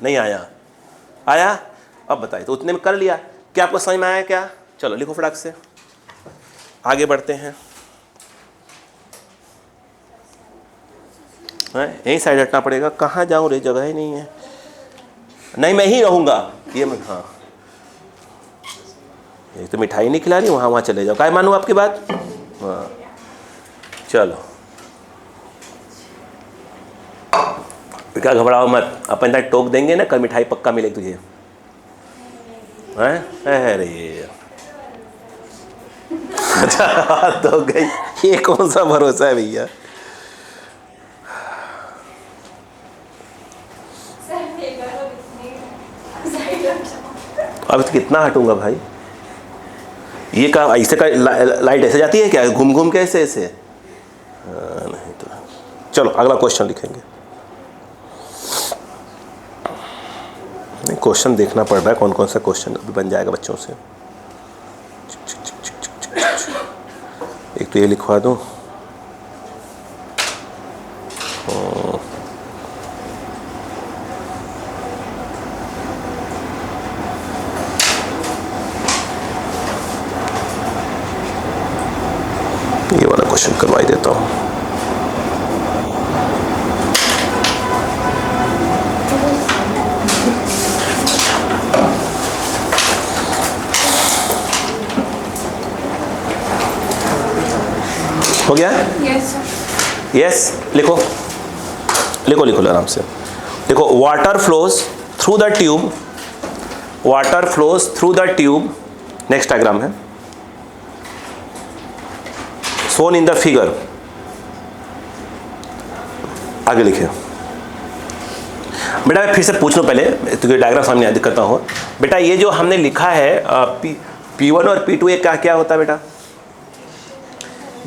नहीं आया? आया? अब बताइए, तो उतने में कर लिया, क्या आपको समझ में आया क्या? चलो लिखो फटाक से, आगे बढ़ते हैं। यहीं साइड हटना पड़ेगा, कहाँ जाऊँ रे, जगह ही नहीं है। नहीं मैं ही रहूँगा, ये मैं, हाँ ये तो मिठाई नहीं खिला रही, वहाँ चले जाओ, क्या मानूँ आपकी बात? हाँ चलो क्या घबराओ मत, अपन तक टोक देंगे ना, कल मिठाई पक्का मिलेगी तुझे। अरे तो गई, ये कौन सा भरोसा है भैया? अब तो कितना हटूंगा भाई, ये का ऐसे का लाइट ऐसे जाती है क्या, घूम घूम के ऐसे ऐसे? नहीं तो चलो अगला क्वेश्चन लिखेंगे। नहीं क्वेश्चन देखना पड़ रहा है, कौन कौन सा क्वेश्चन अभी बन जाएगा बच्चों से। एक तो ये लिखवा दूं, ये वाला क्वेश्चन करवाई देता हूँ। हो गया? यस लिखो लिखो लिखो आराम से लिखो। Water flows through the tube, water flows through the tube, next diagram है सोन इन द फिगर। आगे लिखे बेटा, मैं फिर से पूछ लूँ पहले, तो डायग्राम सामने याद करता हूँ। बेटा ये जो हमने लिखा है P1 और P2, ये क्या क्या होता है बेटा?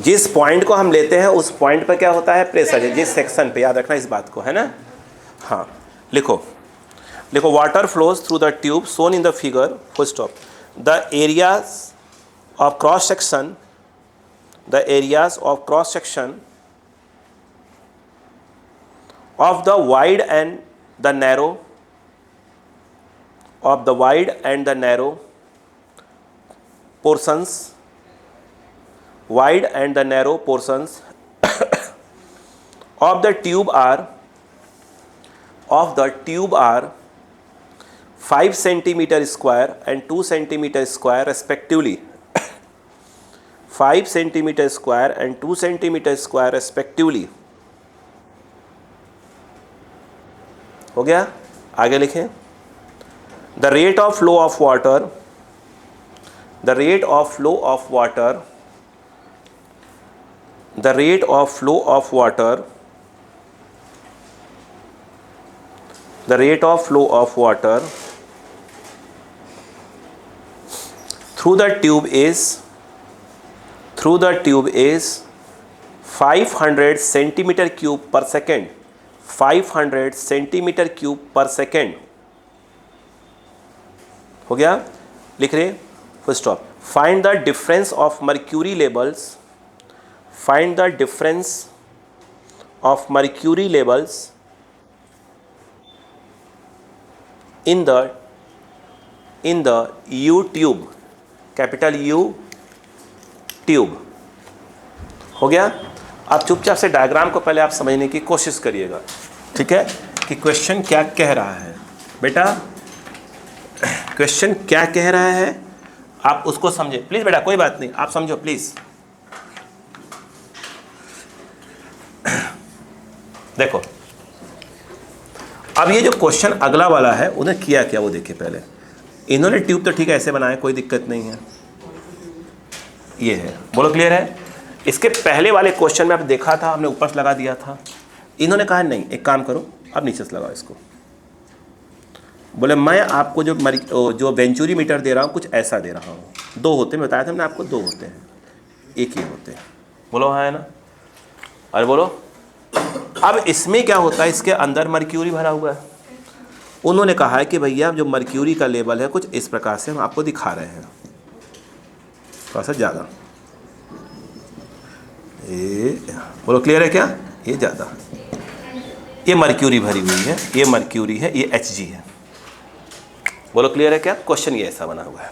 जिस पॉइंट को हम लेते हैं उस पॉइंट पर क्या होता है, प्रेशर है, जिस सेक्शन पे, याद रखना इस बात को, है ना? हाँ लिखो लिखो, water flows through the tube shown in the figure, full stop. The areas of cross section, the areas of cross section of the wide and the narrow, of the wide and the narrow portions, wide and the narrow portions of the tube are 5 centimeter square and 2 centimeter square respectively, 5 centimeter square and 2 centimeter square respectively। हो गया? आगे लिखें। The rate of flow of water, the rate of flow of water, the rate of flow of water, the rate of flow of water through the tube is 500 centimeter cube per second, 500 centimeter cube per second। हो गया? लिख रहे, full stop. Find the difference of mercury levels, find the difference of mercury levels in the you tube, capital you tube. हो गया। आप चुपचाप से diagram को पहले आप समझने की कोशिश करिएगा, ठीक है, कि क्वेश्चन क्या कह रहा है। बेटा क्वेश्चन क्या कह रहा है आप उसको समझे प्लीज़। बेटा कोई बात नहीं, आप समझो प्लीज़। देखो अब ये जो क्वेश्चन अगला वाला है उन्हें किया क्या वो देखिए पहले। इन्होंने ट्यूब तो ठीक है ऐसे बनाया, कोई दिक्कत नहीं है, ये है, बोलो क्लियर है। इसके पहले वाले क्वेश्चन में आप देखा था, हमने ऊपर से लगा दिया था। इन्होंने कहा नहीं एक काम करो, अब नीचे से लगाओ इसको। बोले मैं आपको जो वेंचुरी मीटर दे रहा हूँ कुछ ऐसा दे रहा हूँ। दो होते हैं, बताया था मैंने आपको, दो होते हैं, एक ही होते हैं। बोलो हाँ है ना। अरे बोलो। अब इसमें क्या होता है, इसके अंदर मर्क्यूरी भरा हुआ है। उन्होंने कहा है कि भैया जो मर्क्यूरी का लेवल है कुछ इस प्रकार से हम आपको दिखा रहे हैं, थोड़ा सा ज़्यादा। ये बोलो क्लियर है क्या, ये ज़्यादा, ये मर्क्यूरी भरी हुई है, ये मर्क्यूरी है, ये Hg है। बोलो क्लियर है क्या। क्वेश्चन ये ऐसा बना हुआ है।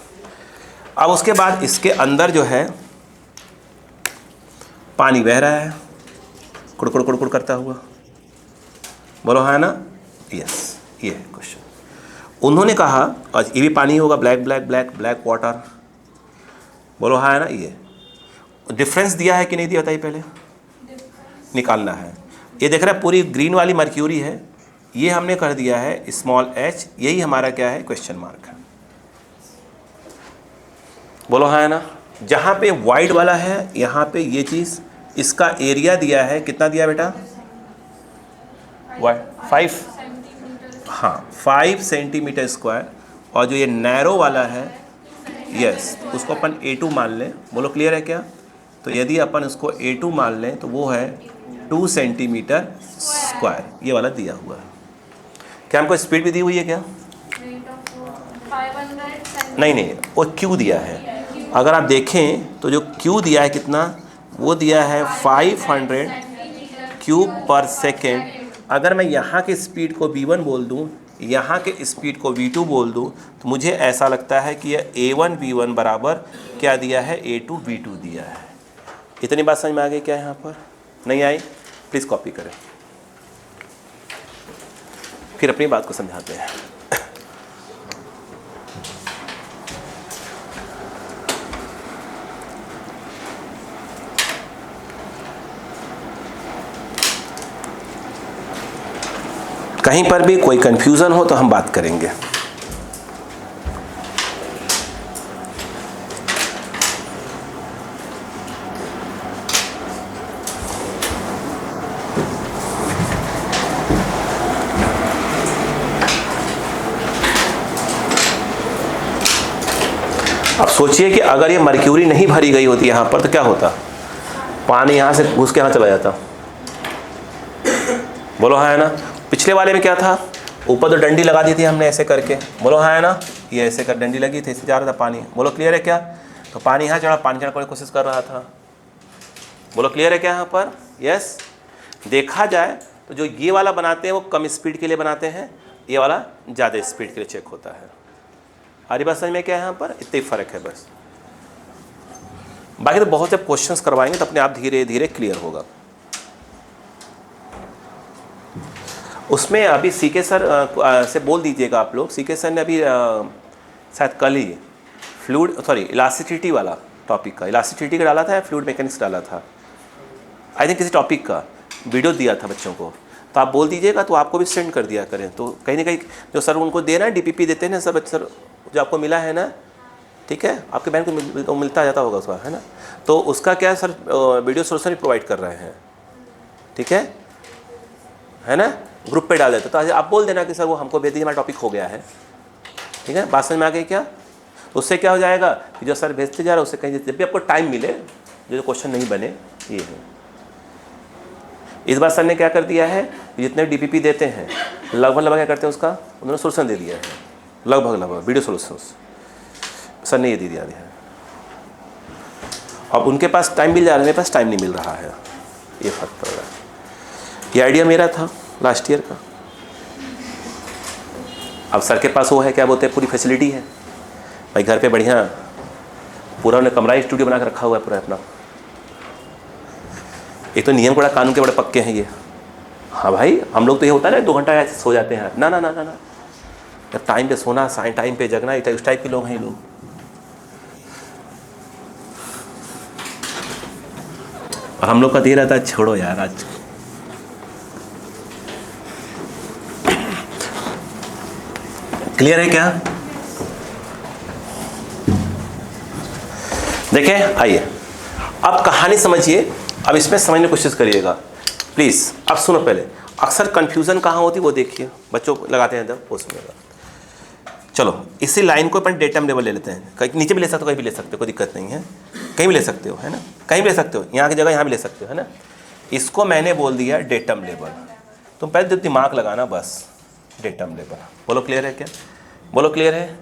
अब उसके बाद इसके अंदर जो है पानी बह रहा है कुड़कुड़ कुड़कुड़ करता हुआ। बोलो हाँ ना। यस, ये है क्वेश्चन। उन्होंने कहा और ये भी पानी होगा, black black black black water. बोलो हाँ है ना। ये डिफरेंस दिया है कि नहीं दिया, बताइए पहले, निकालना है। ये देख रहा है पूरी ग्रीन वाली मर्क्यूरी है, ये हमने कर दिया है स्मॉल h, यही हमारा क्या है क्वेश्चन मार्क है। बोलो हाँ है ना। जहाँ पे वाइट वाला है यहाँ पे ये चीज़, इसका एरिया दिया है, कितना दिया बेटा, 5, हाँ 5 सेंटीमीटर स्क्वायर। और जो ये नैरो वाला है यस, उसको अपन A2 मान लें। बोलो क्लियर है क्या। तो यदि अपन उसको A2 मान लें तो वो है 2 सेंटीमीटर स्क्वायर, ये वाला दिया हुआ है। क्या हमको स्पीड भी दी हुई है क्या, नहीं नहीं, वो क्यू दिया है। अगर आप देखें तो जो क्यू दिया है कितना, वो दिया है 500 क्यूब पर सेकेंड। अगर मैं यहाँ के स्पीड को v1 बोल दूँ, यहाँ के स्पीड को v2 बोल दूँ, तो मुझे ऐसा लगता है कि यह a1 v1 बराबर क्या दिया है, a2 v2 दिया है। इतनी बात समझ में आ गई क्या, यहाँ पर नहीं आई, प्लीज़ कॉपी करें, फिर अपनी बात को समझाते हैं। कहीं पर भी कोई कंफ्यूजन हो तो हम बात करेंगे। अब सोचिए कि अगर ये मर्क्यूरी नहीं भरी गई होती यहाँ पर तो क्या होता, पानी यहाँ से घुस के यहाँ चला जाता। बोलो हाँ है ना। पिछले वाले में क्या था, ऊपर तो डंडी लगा दी थी हमने ऐसे करके। बोलो हाँ है ना। ये ऐसे कर डंडी लगी थी, इससे जा रहा था पानी। बोलो क्लियर है क्या। तो पानी यहाँ चढ़ा, पानी चढ़ने की कोशिश कर रहा था। बोलो क्लियर है क्या यहाँ पर। यस। देखा जाए तो जो ये वाला बनाते हैं वो कम स्पीड के लिए बनाते हैं, ये वाला ज़्यादा स्पीड के लिए चेक होता है। हमारी बात समझ में क्या है, यहाँ पर इतना ही फ़र्क है बस। बाकी तो बहुत से क्वेश्चंस करवाएंगे तो अपने आप धीरे धीरे क्लियर होगा। उसमें अभी सीके सर से बोल दीजिएगा आप लोग। सीके सर ने अभी शायद कल ही इलास्टिसिटी वाला टॉपिक का, इलास्टिसिटी का डाला था या फ्लूइड मैकेनिक्स डाला था, आई थिंक किसी टॉपिक का वीडियो दिया था बच्चों को। तो आप बोल दीजिएगा तो आपको भी सेंड कर दिया करें। तो कहीं ना कहीं जो सर उनको दे रहे हैं DPP देते हैं ना सर जो आपको मिला है ना, ठीक है, आपके बहन को मिलता जाता होगा उसका, है ना। तो उसका क्या सर वीडियो सोल्यूशन प्रोवाइड कर रहे हैं, ठीक है ना, ग्रुप पे डाल देते। तो आप बोल देना कि सर वो हमको भेज दीजिए, हमारा टॉपिक हो गया है, ठीक है। बात समझ में आ गई क्या। उससे क्या हो जाएगा कि जो सर भेजते जा रहे हैं उससे कहीं जब भी आपको टाइम मिले, जो क्वेश्चन नहीं बने, ये है। इस बार सर ने क्या कर दिया है, जितने DPP देते हैं लगभग क्या करते हैं उसका उन्होंने सोल्यूशन दे दिया है, लगभग वीडियो सोल्यूशंस सर ने ये दे दिया है। अब उनके पास टाइम मिल जा रहा है, मेरे पास टाइम नहीं मिल रहा है, ये फर्क पड़ रहा है। ये आइडिया मेरा था लास्ट ईयर का। अब सर के पास वो है, क्या बोलते हैं, पूरी फैसिलिटी है भाई, घर पे बढ़िया पूरा उन्हें कमरा स्टूडियो बना के रखा हुआ है पूरा अपना। एक तो नियम बड़ा कानून के बड़े पक्के हैं ये। हाँ भाई, हम लोग तो ये होता है ना 2 घंटा ऐसे सो जाते हैं, ना ना ना ना ना, टाइम पे सोना, टाइम पे जगना, इस टाइप के लोग हैं ये लोग। और हम लोग का दे रहता है छोड़ो यार आज। क्लियर है क्या? देखें, आइए अब कहानी समझिए, अब इसमें समझने की कोशिश करिएगा प्लीज़। अब सुनो पहले, अक्सर कंफ्यूजन कहाँ होती है वो देखिए, बच्चों को लगाते हैं जब वो सुनेगा। चलो इसी लाइन को अपन डेटम लेवल ले लेते हैं, कहीं नीचे भी ले सकते हो, कहीं भी ले सकते हो, कोई दिक्कत नहीं है, कहीं भी ले सकते हो, है ना, कहीं भी ले सकते हो, यहाँ की जगह यहाँ भी ले सकते हो, है ना। इसको मैंने बोल दिया डेटम लेवल, तुम पहले दिमाग लगाना बस, डेटम लेवल। बोलो क्लियर है क्या? बोलो क्लियर है?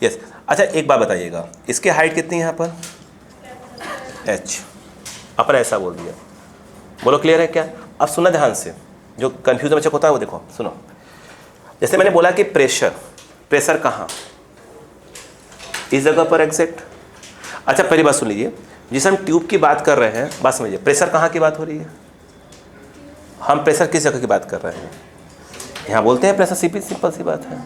यस। अच्छा एक बात बताइएगा, इसकी हाइट कितनी है यहाँ पर? h, अपन ऐसा बोल दिया। बोलो क्लियर है क्या? अब सुनना ध्यान से, जो कन्फ्यूजन बच्चे को होता है वो देखो, सुनो। जैसे मैंने बोला कि प्रेशर कहाँ, इस जगह पर एग्जैक्ट। अच्छा पहली बात सुन लीजिए, जिस हम ट्यूब की बात कर रहे हैं, बात समझिए, प्रेशर कहाँ की बात हो रही है? हम प्रेशर किस जगह की बात कर रहे हैं? यहाँ बोलते हैं प्रेशर, सिंपल सी बात है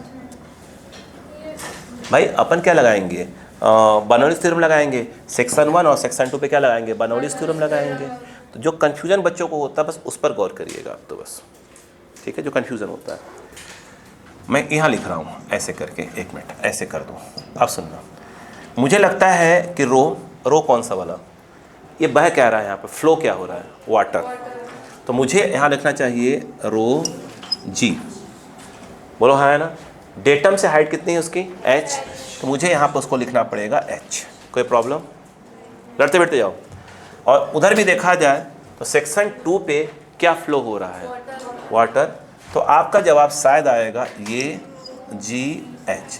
भाई। अपन क्या लगाएंगे? बर्नौलीज़ थ्योरम लगाएंगे, सेक्शन 1 और सेक्शन 2 पे क्या लगाएंगे? बर्नौलीज़ थ्योरम लगाएंगे। तो जो कन्फ्यूजन बच्चों को होता है बस उस पर गौर करिएगा आप, तो बस ठीक है। जो कन्फ्यूजन होता है, मैं यहाँ लिख रहा हूँ ऐसे करके, 1 मिनट ऐसे कर दूँ। अब सुनना, मुझे लगता है कि रो कौन सा वाला, ये बह क्या रहा है यहाँ पर, फ्लो क्या हो रहा है? वाटर। तो मुझे यहाँ लिखना चाहिए रो जी। बोलो हाँ है ना। डेटम से हाइट कितनी है उसकी? h, तो मुझे यहाँ पर उसको लिखना पड़ेगा h। कोई प्रॉब्लम? लड़ते बैठते जाओ। और उधर भी देखा जाए तो सेक्शन 2 पे क्या फ्लो हो रहा है? वाटर। तो आपका जवाब शायद आएगा ये GH।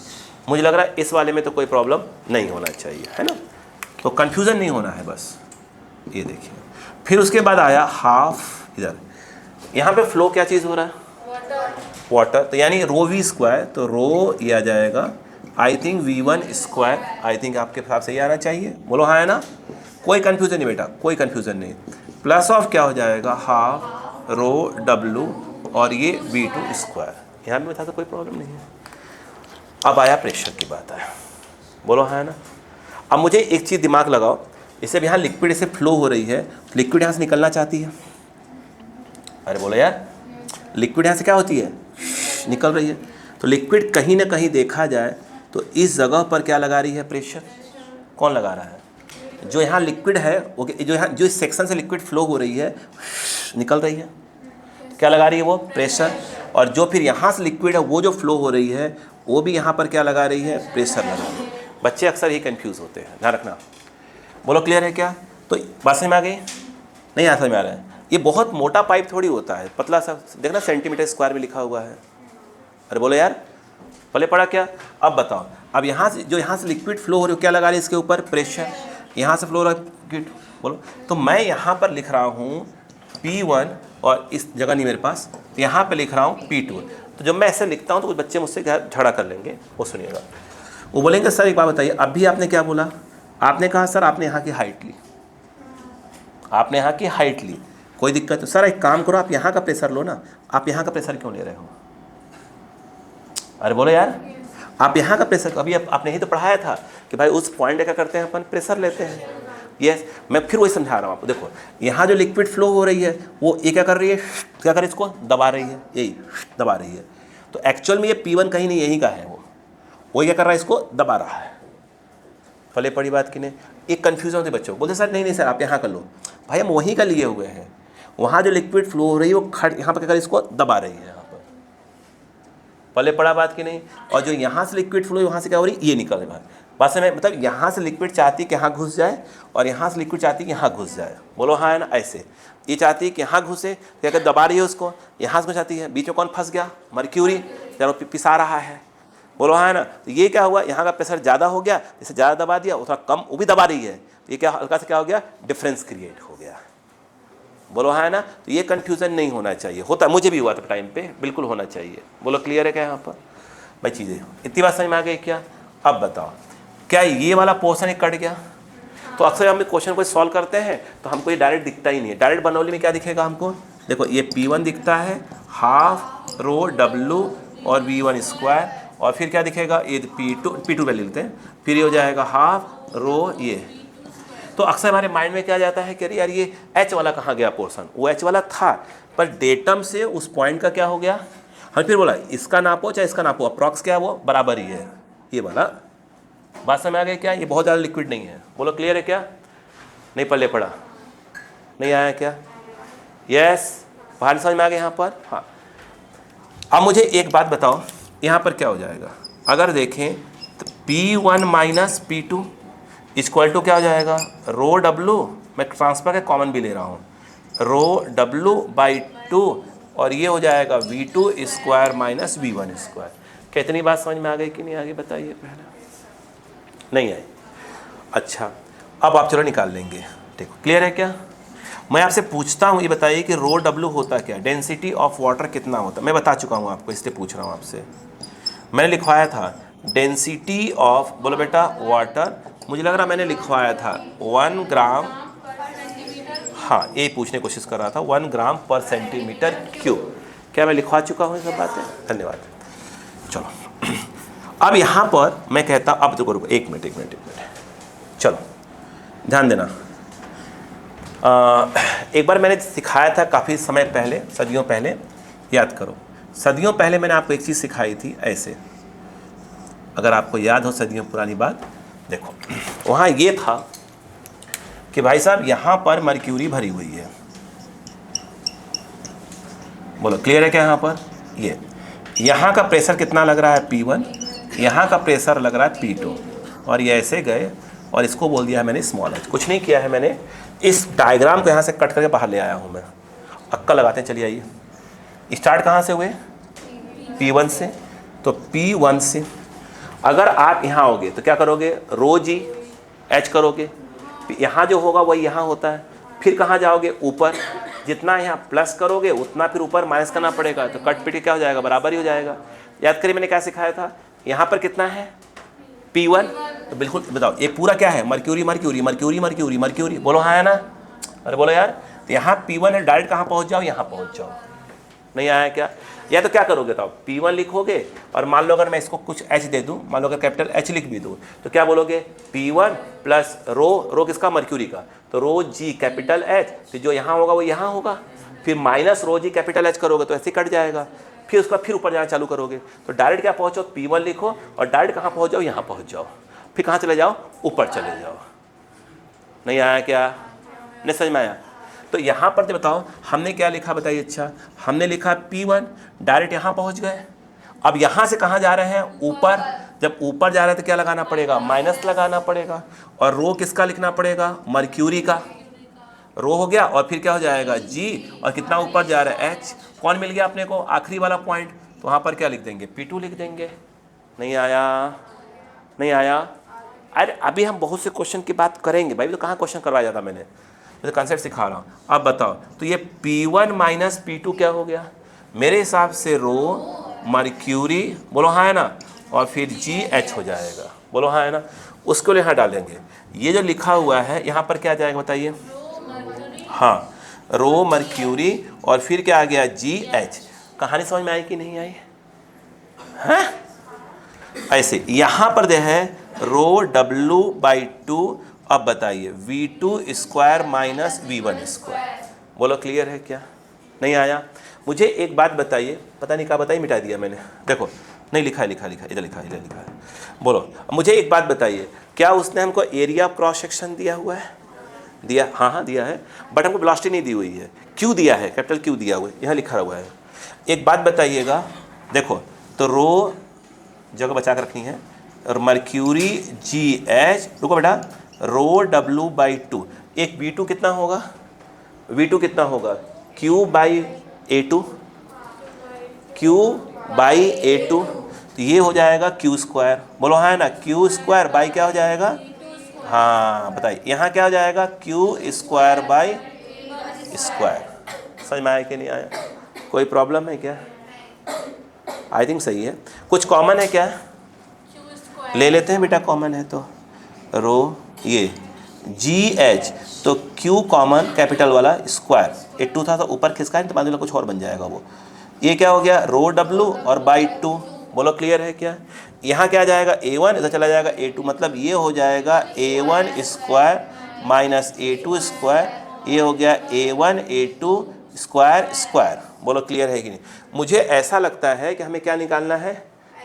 मुझे लग रहा है इस वाले में तो कोई प्रॉब्लम नहीं होना चाहिए, है ना। तो कन्फ्यूज़न नहीं होना है बस, ये देखिए। फिर उसके बाद आया हाफ, इधर यहाँ पे फ्लो क्या चीज़ हो रहा है? वाटर। तो यानी रो वी स्क्वायर, तो रो ये आ जाएगा I think V1 square, I think आपके हिसाब से ये आना चाहिए। बोलो हाँ है ना, कोई कन्फ्यूज़न नहीं बेटा, कोई कन्फ्यूज़न नहीं। प्लस ऑफ क्या हो जाएगा? हाफ रो W और ये V2 स्क्वायर। यहाँ भी बता तो कोई प्रॉब्लम नहीं है। अब आया प्रेशर की बात है। बोलो हाँ है ना। अब मुझे एक चीज़ दिमाग लगाओ, इसे यहाँ लिक्विड ऐसे फ्लो हो रही है, लिक्विड यहाँ से निकलना चाहती है। अरे बोलो यार, लिक्विड यहाँ से क्या होती है? निकल रही है। तो लिक्विड कहीं ना कहीं देखा जाए तो इस जगह पर क्या लगा रही है? प्रेशर। कौन लगा रहा है? जो यहाँ लिक्विड है, ओके, जो इस सेक्शन से लिक्विड फ्लो हो रही है, निकल रही है, क्या लगा रही है? वो प्रेशर। और जो फिर यहाँ से लिक्विड है, वो जो फ्लो हो रही है, वो भी यहाँ पर क्या लगा रही है? प्रेशर लगा रही है। बच्चे अक्सर ये कंफ्यूज होते हैं, ध्यान रखना। बोलो क्लियर है क्या? तो बात समझ में आ गई? नहीं आ समझ में आ रहा है? ये बहुत मोटा पाइप थोड़ी होता है, पतला सा, देखना सेंटीमीटर स्क्वायर में लिखा हुआ है। अरे बोलो यार, पहले पढ़ा क्या? अब बताओ। अब यहाँ से जो यहाँ से लिक्विड फ्लो हो रही है, क्या लगा रही है इसके ऊपर? प्रेशर। यहाँ से फ्लो हो रहा है लिक्विड। बोलो, तो मैं यहाँ पर लिख रहा हूँ P1 और इस जगह नहीं मेरे पास, तो यहाँ पे लिख रहा हूँ P2। तो जब मैं ऐसे लिखता हूँ तो कुछ बच्चे मुझसे झगड़ा कर लेंगे, वो सुनिएगा। वो बोलेंगे सर एक बात बताइए, अभी आपने क्या बोला? आपने कहा सर आपने यहाँ की हाइट ली, आपने यहाँ की हाइट ली, कोई दिक्कत तो सर एक काम करो, आप यहाँ का प्रेशर लो ना। आप यहाँ का प्रेशर क्यों ले रहे हो? अरे बोलो यार, आप यहाँ का प्रेशर, अभी आपने ही तो पढ़ाया था कि भाई उस पॉइंट क्या करते हैं अपन? प्रेशर लेते हैं। यस, मैं फिर वही समझा रहा हूँ आपको। देखो यहाँ जो लिक्विड फ्लो हो रही है, वो ये क्या कर रही है? क्या कर रही है? इसको दबा रही है, यही दबा रही है। तो एक्चुअल में ये P1 कहीं नहीं, यहीं का है, वो क्या कर रहा है? इसको दबा रहा है। पहले पढ़ी बात कि नहीं? एक कन्फ्यूजन होती है बच्चों, बोलते सर नहीं सर आप यहाँ कर लो। भाई हम वहीं का लिए हुए हैं, वहाँ जो लिक्विड फ्लो हो रही है वो यहाँ पर क्या कर रही है? इसको दबा रही है। यहाँ पर पहले पढ़ा बात कि नहीं? और जो यहाँ से लिक्विड फ्लो वहाँ से क्या हो रही है? ये निकल रहा है। बात में मतलब यहाँ से लिक्विड चाहती है कि यहाँ घुस जाए, और यहाँ से लिक्विड चाहती है कि यहाँ घुस जाए। बोलो हाँ है ना। ऐसे ये चाहती है कि यहाँ घुसे, क्या कर दबा रही है उसको, यहाँ से चाहती है, बीच में कौन फंस गया? मर्क्यूरी, जब पिसा रहा है। बोलो हाँ है ना। तो ये क्या हुआ? यहाँ का प्रेशर ज़्यादा हो गया, जैसे ज़्यादा दबा दिया, वो थोड़ा कम वो भी दबा रही है, तो ये क्या हल्का से क्या हो गया? डिफरेंस क्रिएट हो गया। बोलो हाँ है ना। तो ये कन्फ्यूज़न नहीं होना चाहिए, होता मुझे भी हुआ था टाइम पे, बिल्कुल होना चाहिए। बोलो क्लियर है क्या यहाँ पर? भाई चीज़ें। इतनी बात समझ में आ गई क्या? अब बताओ क्या ये वाला पोर्शन ही कट गया? तो अक्सर हम क्वेश्चन को सॉल्व करते हैं तो हमको ये डायरेक्ट दिखता ही नहीं है। डायरेक्ट बनौली में क्या दिखेगा हमको? देखो ये P1 दिखता है, हाफ रो W और V1 स्क्वायर, और फिर क्या दिखेगा? ये P2 पे ले लेते हैं, फिर ये हो जाएगा हाफ रो ये। तो अक्सर हमारे माइंड में क्या जाता है कि अरे यार ये H वाला कहाँ गया पोर्शन? वो H वाला था पर डेटम से उस पॉइंट का क्या हो गया? हम फिर बोला इसका नापो चाहे इसका नापो, अप्रॉक्स क्या है वो बराबर ही है। ये वाला बात समझ आ गई क्या? ये बहुत ज़्यादा लिक्विड नहीं है। बोलो क्लियर है क्या? नहीं पल्ले पड़ा? नहीं आया क्या? यस, बाहर समझ में आ गया यहाँ पर? हाँ। अब मुझे एक बात बताओ, यहाँ पर क्या हो जाएगा? अगर देखें तो P1 minus P2 equal to क्या हो जाएगा? रो W, मैं ट्रांसफर के कॉमन भी ले रहा हूँ, रो W बाई 2, और ये हो जाएगा V2 square minus V1 square. कितनी बात समझ में आ गई कि नहीं आ गई बताइए? पहले नहीं आई। अच्छा अब आप चलो निकाल लेंगे। देखो क्लियर है क्या? मैं आपसे पूछता हूँ ये बताइए कि रो W होता क्या? डेंसिटी ऑफ वाटर कितना होता? मैं बता चुका हूँ आपको, इसलिए पूछ रहा हूँ आपसे। मैंने लिखवाया था डेंसिटी ऑफ, बोलो बेटा, वाटर। मुझे लग रहा मैंने लिखवाया था 1 ग्राम, हाँ यही पूछने की कोशिश कर रहा था, 1 ग्राम पर सेंटीमीटर क्यूब। क्या मैं लिखवा चुका हूँ ये सब बातें? धन्यवाद। चलो अब यहाँ पर मैं कहता, अब तो रुको एक मिनट, चलो ध्यान देना। एक बार मैंने सिखाया था काफ़ी समय पहले, सदियों पहले, याद करो, सदियों पहले मैंने आपको एक चीज़ सिखाई थी ऐसे, अगर आपको याद हो सदियों पुरानी बात। देखो वहाँ ये था कि भाई साहब यहाँ पर मर्क्यूरी भरी हुई है। बोलो क्लियर है क्या? यहाँ पर ये यहाँ का प्रेशर कितना लग रहा है? P1, यहाँ का प्रेशर लग रहा है P2, और ये ऐसे गए और इसको बोल दिया है मैंने स्मॉल h। कुछ नहीं किया है मैंने, इस डायग्राम को यहाँ से कट करके बाहर ले आया हूँ मैं। अक्कल लगाते हैं, चलिए आइए। स्टार्ट कहाँ से हुए? P1 से। तो P1 से अगर आप यहाँ आओगे तो क्या करोगे? रो जी H करोगे, यहाँ जो होगा वही यहाँ होता है। फिर कहाँ जाओगे? ऊपर। जितना यहाँ प्लस करोगे उतना फिर ऊपर माइनस करना पड़ेगा, तो कट पिट क्या हो जाएगा? बराबर ही हो जाएगा। याद करिए मैंने क्या सिखाया था? यहाँ पर कितना है? P1। तो बिल्कुल बताओ ये पूरा क्या है? Mercury mercury mercury mercury mercury. बोलो हाँ है ना? अरे बोलो यार। तो यहाँ P1 है, डायरेक्ट कहाँ पहुँच जाओ? यहाँ पहुँच जाओ। नहीं आया क्या? या तो क्या करोगे? तो P1 लिखोगे, और मान लो अगर मैं इसको कुछ H दे दूँ, मान लो अगर कैपिटल H लिख भी दूँ, तो क्या बोलोगे? P1 प्लस रो किसका? मर्क्यूरी का, तो रो जी कैपिटल H, तो जो यहाँ होगा वो यहाँ होगा, फिर minus rho G capital H करोगे तो ऐसे कट जाएगा। फिर उसका फिर ऊपर जाना चालू करोगे, तो डायरेक्ट क्या पहुँचो? P1 लिखो और डायरेक्ट कहाँ पहुँच जाओ? यहाँ पहुँच जाओ। फिर कहाँ चले जाओ? ऊपर चले जाओ। नहीं आया क्या? नहीं समझ में आया? तो यहाँ पर तो बताओ हमने क्या लिखा बताइए? अच्छा हमने लिखा P1, डायरेक्ट यहाँ पहुँच गए। अब यहाँ से कहाँ जा रहे हैं? ऊपर। जब ऊपर जा रहे हैं तो क्या लगाना पड़ेगा? माइनस लगाना पड़ेगा। और रो किसका लिखना पड़ेगा? मर्क्यूरी का। रो हो गया, और फिर क्या हो जाएगा? G, और कितना ऊपर जा रहा है? H। कौन मिल गया अपने को? आखिरी वाला पॉइंट। तो वहाँ पर क्या लिख देंगे? P2 लिख देंगे। नहीं आया? नहीं आया? अरे अभी हम बहुत से क्वेश्चन की बात करेंगे भाई, तो कहाँ क्वेश्चन करवाया जाता? मैंने तो कंसेप्ट सिखा रहा हूँ। अब बताओ तो ये P1 माइनस P2 क्या हो गया? मेरे हिसाब से रो मर्क्यूरी, बोलो हाँ है ना, और फिर GH हो जाएगा। बोलो हाँ है ना? उसको यहाँ डालेंगे। ये जो लिखा हुआ है यहाँ पर क्या जाएगा बताइए? हाँ रो मर्क्यूरी, और फिर क्या आ गया? GH। कहानी समझ में आई कि नहीं आई? हैं? ऐसे यहाँ पर दे है रो W बाई 2। अब बताइए V2 square minus V1 square. बोलो क्लियर है क्या? नहीं आया? मुझे एक बात बताइए, पता नहीं क्या बताइए, मिटा दिया मैंने। देखो नहीं लिखा है, लिखा इधर लिखा है। बोलो मुझे एक बात बताइए, क्या उसने हमको एरिया क्रॉस सेक्शन दिया हुआ है? दिया? हाँ दिया है, बट हमको वेलोसिटी नहीं दी हुई है। क्यों दिया है? कैपिटल क्यों दिया हुआ है, यहाँ लिखा हुआ है। एक बात बताइएगा, देखो तो रो जगह बचा कर रखनी है, और मर्क्यूरी GH, रुको बेटा, रो W बाई 2। एक V2 कितना होगा? V2 कितना होगा? Q by A2, Q by A2, तो ये हो जाएगा Q स्क्वायर। बोलो हाँ है ना? Q स्क्वायर बाई क्या हो जाएगा? हाँ बताइए यहाँ क्या हो जाएगा? Q square by square. समझ में आया कि नहीं आया? कोई प्रॉब्लम है क्या? आई थिंक सही है। कुछ कॉमन है क्या? ले लेते हैं बेटा, कॉमन है तो रो ये जी एच, तो क्यू कॉमन कैपिटल वाला स्क्वायर, ये 2 था तो ऊपर खिसका है तो बाद में कुछ और बन जाएगा वो। ये क्या हो गया? रो डब्लू और बाई 2। बोलो क्लियर है क्या? यहाँ क्या आ जाएगा? A1 इधर चला जाएगा A2, मतलब ये हो जाएगा A1 square minus A2 square, ये हो गया A1 A2 स्क्वायर स्क्वायर। बोलो क्लियर है कि नहीं? मुझे ऐसा लगता है कि हमें क्या निकालना है?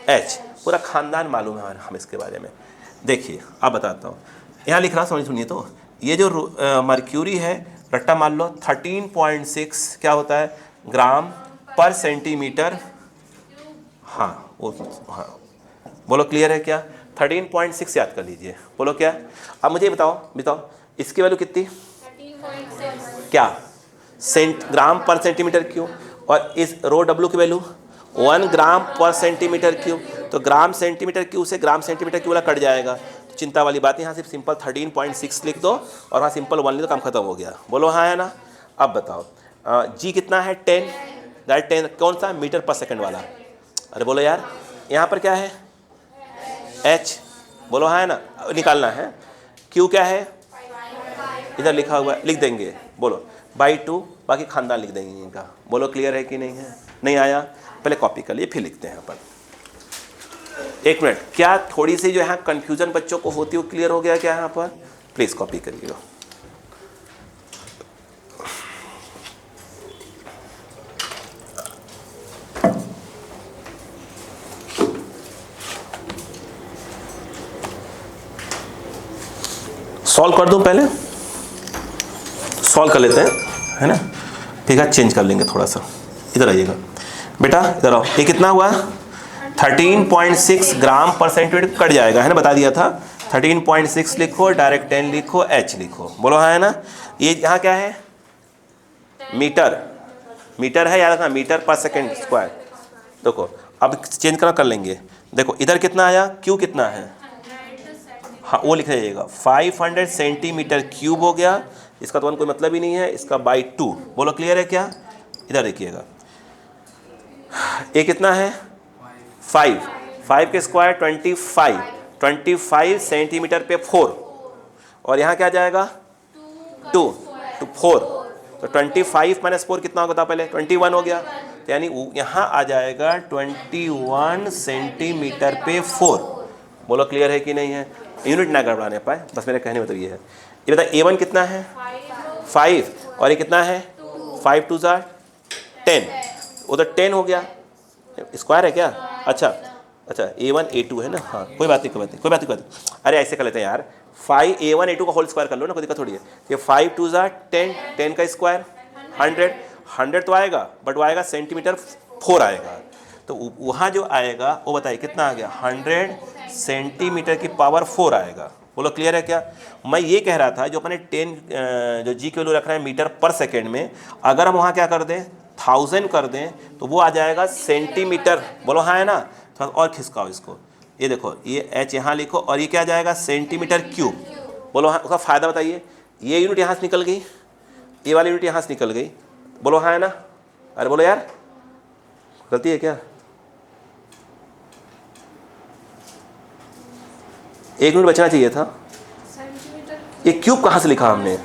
H। पूरा खानदान मालूम है हम इसके बारे में। देखिए अब बताता हूँ, यहाँ लिख रहा समझ सुनिए। तो ये जो मर्क्यूरी है, रट्टा मान लो 13.6 क्या होता है? ग्राम पर सेंटीमीटर। हाँ वो, हाँ बोलो क्लियर है क्या? 13.6 याद कर लीजिए। बोलो क्या? अब मुझे बताओ इसकी वैल्यू कितनी? 13.6 क्या? ग्राम पर सेंटीमीटर क्यूब। और इस रो डब्ल्यू की वैल्यू 1 ग्राम पर सेंटीमीटर क्यूब। तो ग्राम सेंटीमीटर क्यूब से ग्राम सेंटीमीटर क्यूब वाला कट जाएगा, तो चिंता वाली बात है। यहाँ सिर्फ सिंपल 13.6 लिख दो और वहाँ सिंपल 1 लिख दो, काम खत्म हो गया। बोलो हाँ है ना? अब बताओ जी कितना है? 10। दैट 10 कौन सा? मीटर पर सेकंड वाला। अरे बोलो यार, यहाँ पर क्या है? H। बोलो हाँ है ना? निकालना है। Q क्या है? इधर लिखा हुआ है, लिख देंगे। बोलो बाई 2, बाकी खानदान लिख देंगे इनका। बोलो क्लियर है कि नहीं है? नहीं आया? पहले कॉपी कर लिए फिर लिखते हैं अपन। एक मिनट, क्या थोड़ी सी जो यहाँ कंफ्यूजन बच्चों को होती है वो क्लियर हो गया क्या यहाँ पर? प्लीज कॉपी करिएगा। सॉल्व कर दूं? पहले सॉल्व कर लेते हैं, है ना? ठीक है, चेंज कर लेंगे थोड़ा सा। इधर आइएगा बेटा, इधर आओ। ये कितना हुआ? 13.6 ग्राम पर सेंटीमीटर कट जाएगा, है ना? बता दिया था। 13.6 लिखो, डायरेक्ट 10 लिखो, H लिखो। बोलो हाँ है ना? ये यहाँ क्या है? मीटर है, याद रखना, मीटर पर सेकेंड स्क्वायर। देखो अब चेंज कर लेंगे। देखो इधर कितना आया? Q कितना है? हाँ वो लिख जाइएगा, 500 सेंटीमीटर क्यूब हो गया। इसका तो कोई मतलब ही नहीं है, इसका बाई 2। बोलो क्लियर है क्या? इधर देखिएगा, ये कितना है? 5 के स्क्वायर 25 सेंटीमीटर पे 4, और यहाँ क्या जाएगा? 2 to 4, तो 25 माइनस 4 कितना होगा? पहले 21 हो गया, तो यानी यहाँ आ जाएगा 21 सेंटीमीटर पे 4। बोलो क्लियर है कि नहीं है? यूनिट ना गड़बड़ाने पाए, बस मेरे कहने में तो ये है। ये बता A1 कितना है? 5, और ये कितना है? 5 2 10, उधर 10 हो गया। स्क्वायर है क्या? अच्छा A1 A2 है ना? हाँ कोई बात नहीं। अरे ऐसे कर लेते हैं यार, 5 A1 A2 का होल स्क्वायर कर लो ना, कोई दिक्कत थोड़ी है। ये 5 2 10, 10 का स्क्वायर 100 तो आएगा, बट वो आएगा सेंटीमीटर 4 आएगा। तो वहाँ जो आएगा वो बताइए कितना आ गया? 100 सेंटीमीटर की पावर 4 आएगा। बोलो क्लियर है क्या? मैं ये कह रहा था जो अपने 10 जो जी की वैल्यू रख रहे हैं मीटर पर सेकेंड में, अगर हम वहाँ क्या कर दें 1000 कर दें तो वो आ जाएगा सेंटीमीटर। बोलो हाँ है ना? थोड़ा और खिसकाओ इसको। ये देखो, ये H यहाँ लिखो, और ये क्या आ जाएगा? Centimetre cube. बोलो हाँ, उसका फ़ायदा बताइए। ये यूनिट यहाँ से निकल गई, ये वाली यूनिट यहाँ से निकल गई। बोलो हाँ है ना? अरे बोलो यार, गलती है क्या? एक यूनिट बचना चाहिए था। ये क्यूब कहाँ से लिखा हमने?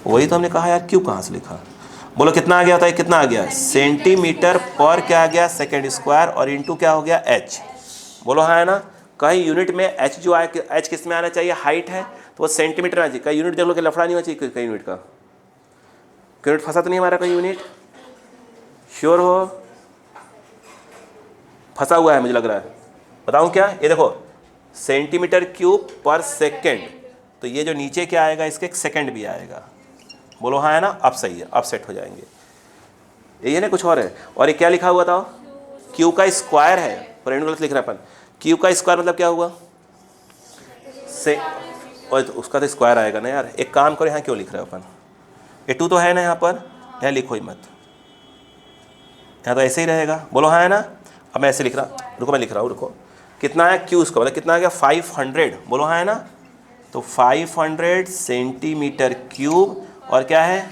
वही तो हमने कहा यार, क्यूब कहाँ से लिखा? बोलो कितना आ गया होता है? कितना आ गया? सेंटीमीटर पर क्या आ गया? सेकेंड स्क्वायर, और इंटू क्या हो गया? H। बोलो हाँ है ना? कहीं यूनिट में H जो आए, H किस में आना चाहिए? हाइट है तो वो सेंटीमीटर आना चाहिए। कहीं यूनिट देख लो कि लफड़ा नहीं होना चाहिए कहीं यूनिट का। यूनिट फंसा तो नहीं हमारा कहीं यूनिट? श्योर हो? फंसा हुआ है मुझे लग रहा है। बताऊँ क्या? ये देखो, सेंटीमीटर क्यूब पर सेकेंड, तो ये जो नीचे क्या आएगा? इसके एक सेकेंड भी आएगा। बोलो हाँ है ना? अब सही है, अब सेट हो जाएंगे। ये ना कुछ और है। और ये क्या लिखा हुआ था? क्यू का स्क्वायर है, पर गलत लिख रहा है अपन। क्यू का स्क्वायर मतलब क्या हुआ? और तो उसका तो स्क्वायर आएगा ना यार। एक काम करो, यहाँ क्यों लिख रहे हो अपन? ये 2 तो है ना यहाँ पर, यहाँ लिखो ही मत, यहाँ तो ऐसे ही रहेगा। बोलो हाँ है ना? अब मैं ऐसे लिख रहा, रुको मैं लिख रहा हूँ, रुको। कितना है क्यू? उसका मतलब कितना आ गया? 500। बोलो हाँ है ना? तो 500 सेंटीमीटर क्यूब, और क्या है?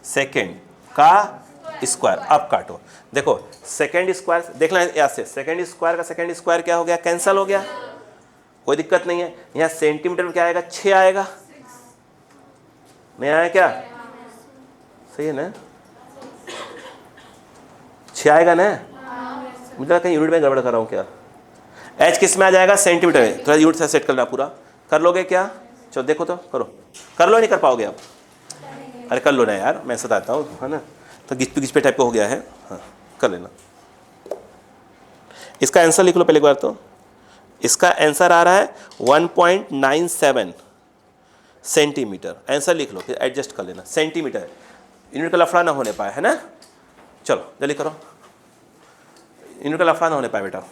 सेकेंड का स्क्वायर। अब काटो, देखो सेकेंड स्क्वायर देखना है यहाँ से, सेकेंड स्क्वायर का सेकेंड स्क्वायर क्या हो गया, कैंसल हो गया, कोई दिक्कत नहीं है। यहाँ सेंटीमीटर में क्या आएगा, 6 आएगा, नहीं आया क्या, सही है ना, 6 आएगा ना, मुझे कहीं यूनिट में गड़बड़ कर रहा हूँ क्या। एच किस में आ जाएगा, सेंटीमीटर में, थोड़ा यूनिट से सेट करना पूरा, कर लोगे क्या, चलो देखो तो करो, कर लो नहीं कर पाओगे आप, अरे कर लो ना यार, मैं सताता हूँ है ना, तो घिच पे टाइप का हो गया है, हाँ कर लेना। इसका आंसर लिख लो पहले एक बार, तो इसका आंसर आ रहा है 1.97 सेंटीमीटर, आंसर लिख लो फिर एडजस्ट कर लेना, सेंटीमीटर, यूनिट का लफड़ा ना होने पाए, है ना। चलो जल्दी करो, यूनिट का लफड़ा ना होने पाए बेटा।